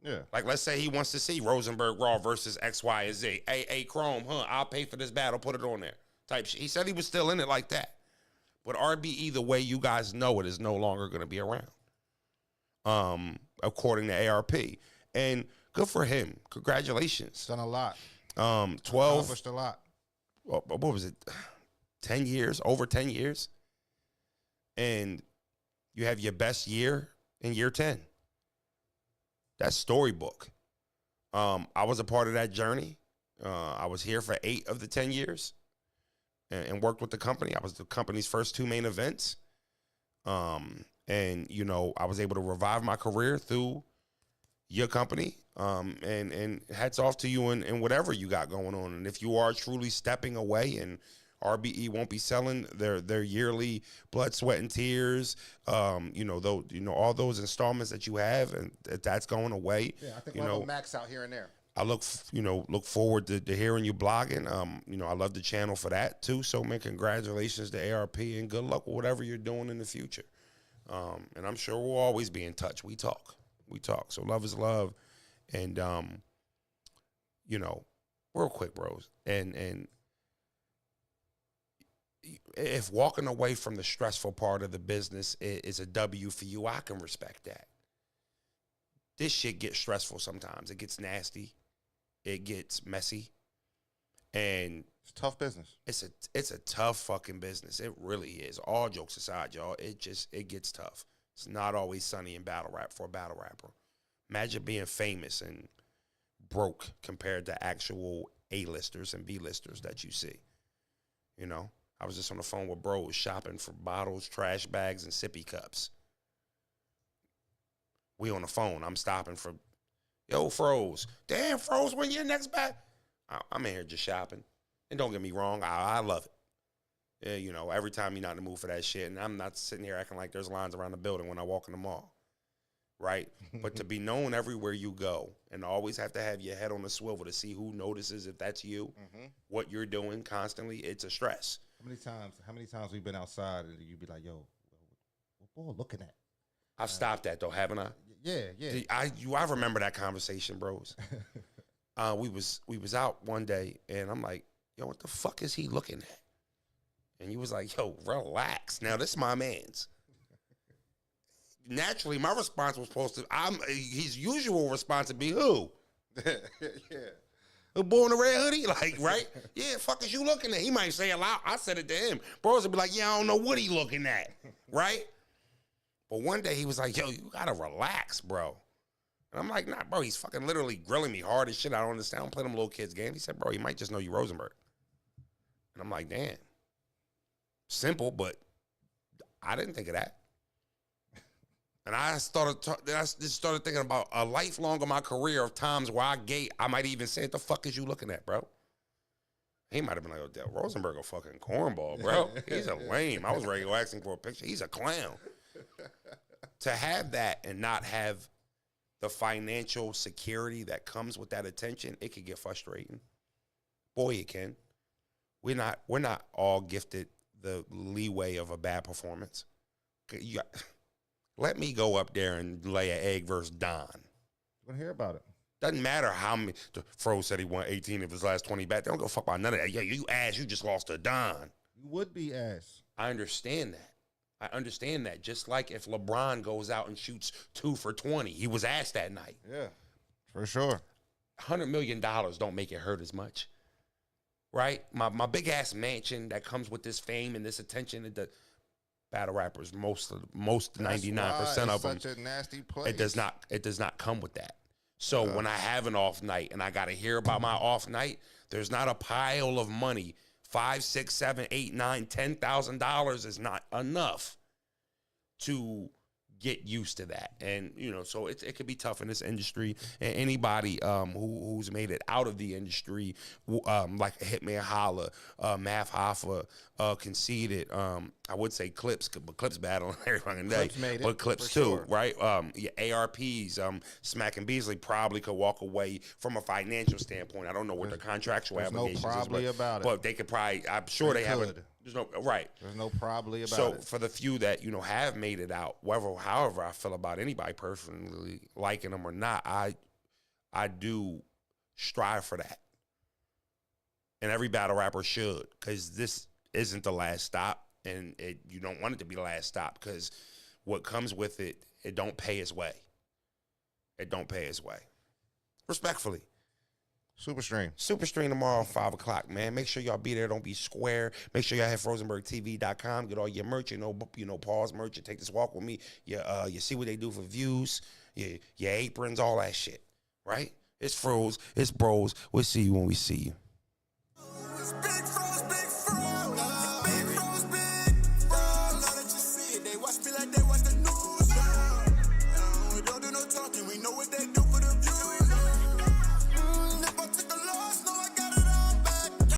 Yeah. Like, let's say he wants to see Rosenberg Raw versus X, Y, and Z. Hey, Chrome, I'll pay for this battle, put it on there. Type shit. He said he was still in it like that. But RBE, the way you guys know it, is no longer going to be around. According to ARP. And good for him. Congratulations. Done a lot. 12. Accomplished a lot. What was it? 10 years, over 10 years. And you have your best year in year 10. That's storybook. I was a part of that journey. I was here for 8 of the 10 years and worked with the company. I was the company's first 2 main events. And, you know, I was able to revive my career through your company. And hats off to you and whatever you got going on. And if you are truly stepping away and RBE won't be selling their yearly blood, sweat, and tears, you know, all those installments that you have, and that's going away. Yeah, I think you we'll know, have a Max Out here and there. I look forward to hearing you blogging. You know, I love the channel for that too. So, man, congratulations to ARP and good luck with whatever you're doing in the future. And I'm sure we'll always be in touch. We talk. So love is love. And, you know, real quick, bros. And if walking away from the stressful part of the business is a W for you, I can respect that. This shit gets stressful sometimes. It gets nasty. It gets messy. And it's tough business. It's a tough fucking business. It really is. All jokes aside, y'all, it gets tough. It's not always sunny in battle rap for a battle rapper. Imagine being famous and broke compared to actual A-listers and B-listers that you see. You know? I was just on the phone with Broze shopping for bottles, trash bags, and sippy cups. We on the phone. I'm stopping for, yo, Froze. Damn, Froze, when your next bag? I'm in here just shopping. And don't get me wrong, I love it. Yeah, you know, every time you're not in the mood for that shit, and I'm not sitting here acting like there's lines around the building when I walk in the mall. Right? But to be known everywhere you go and always have to have your head on the swivel to see who notices if that's you, what you're doing constantly, it's a stress. How many times we've been outside and you be like, yo, what boy looking at? I've stopped that though, haven't I? Yeah. I remember that conversation, bros. We was out one day and I'm like, yo, what the fuck is he looking at? And you was like, yo, relax. Now this is my man's. Naturally, my response was supposed to, his usual response would be who? Yeah. The boy in the red hoodie? Like, right? Yeah, fuck is you looking at? He might say it loud. I said it to him. Bros would be like, yeah, I don't know what he looking at. Right? But one day he was like, yo, you gotta relax, bro. And I'm like, nah, bro, he's fucking literally grilling me hard as shit. I don't understand. I don't play them little kids' games. He said, bro, he might just know you Rosenberg. And I'm like, damn. Simple, but I didn't think of that. And I just started thinking about a lifelong of my career of times where I might even say, what the fuck is you looking at, bro? He might have been like, oh, Rosenberg a fucking cornball, bro. He's a lame. I was ready to go asking for a picture. He's a clown. To have that and not have the financial security that comes with that attention, it could get frustrating. Boy, it can. We're not all gifted the leeway of a bad performance. Let me go up there and lay an egg versus Don. We're gonna hear about it. Doesn't matter how many. Fro said he won 18 of his last 20 bats. They don't go fuck about none of that. Yeah, you ass, you just lost to Don. You would be ass. I understand that. Just like if LeBron goes out and shoots 2 for 20, he was asked that night. Yeah, for sure. $100 million don't make it hurt as much, right? My big ass mansion that comes with this fame and this attention, and the battle rappers, most 99% of them, such a nasty place. it does not come with that. So when I have an off night and I got to hear about my off night, there's not a pile of money. $5, $6, $7, $8, $9, $10,000 is not enough to get used to that. And, you know, so it could be tough in this industry. And anybody who's made it out of the industry, like Hitman Holla, Math Hoffa, Conceited, I would say Clips, but Clips battling every fucking day. Clips made it, but Clips for too, sure. right? ARPs, Smack and Beasley probably could walk away from a financial standpoint. I don't know what their contractual there's no obligations probably is, about it. but they could probably, I'm sure they have could. there's no, right. There's no probably about So it. for the few that, you know, have made it out, however I feel about anybody personally, liking them or not, I do strive for that. And every battle rapper should, because this isn't the last stop, and you don't want it to be the last stop, because what comes with it, it don't pay its way. It don't pay its way. Respectfully. Super Stream tomorrow, 5 o'clock, man. Make sure y'all be there. Don't be square. Make sure y'all hit FrozenbergTV.com. Get all your merch. You know, pause merch. You take this walk with me. You see what they do for views. Your aprons, all that shit. Right? It's Froze. It's Broze. We'll see you when we see you.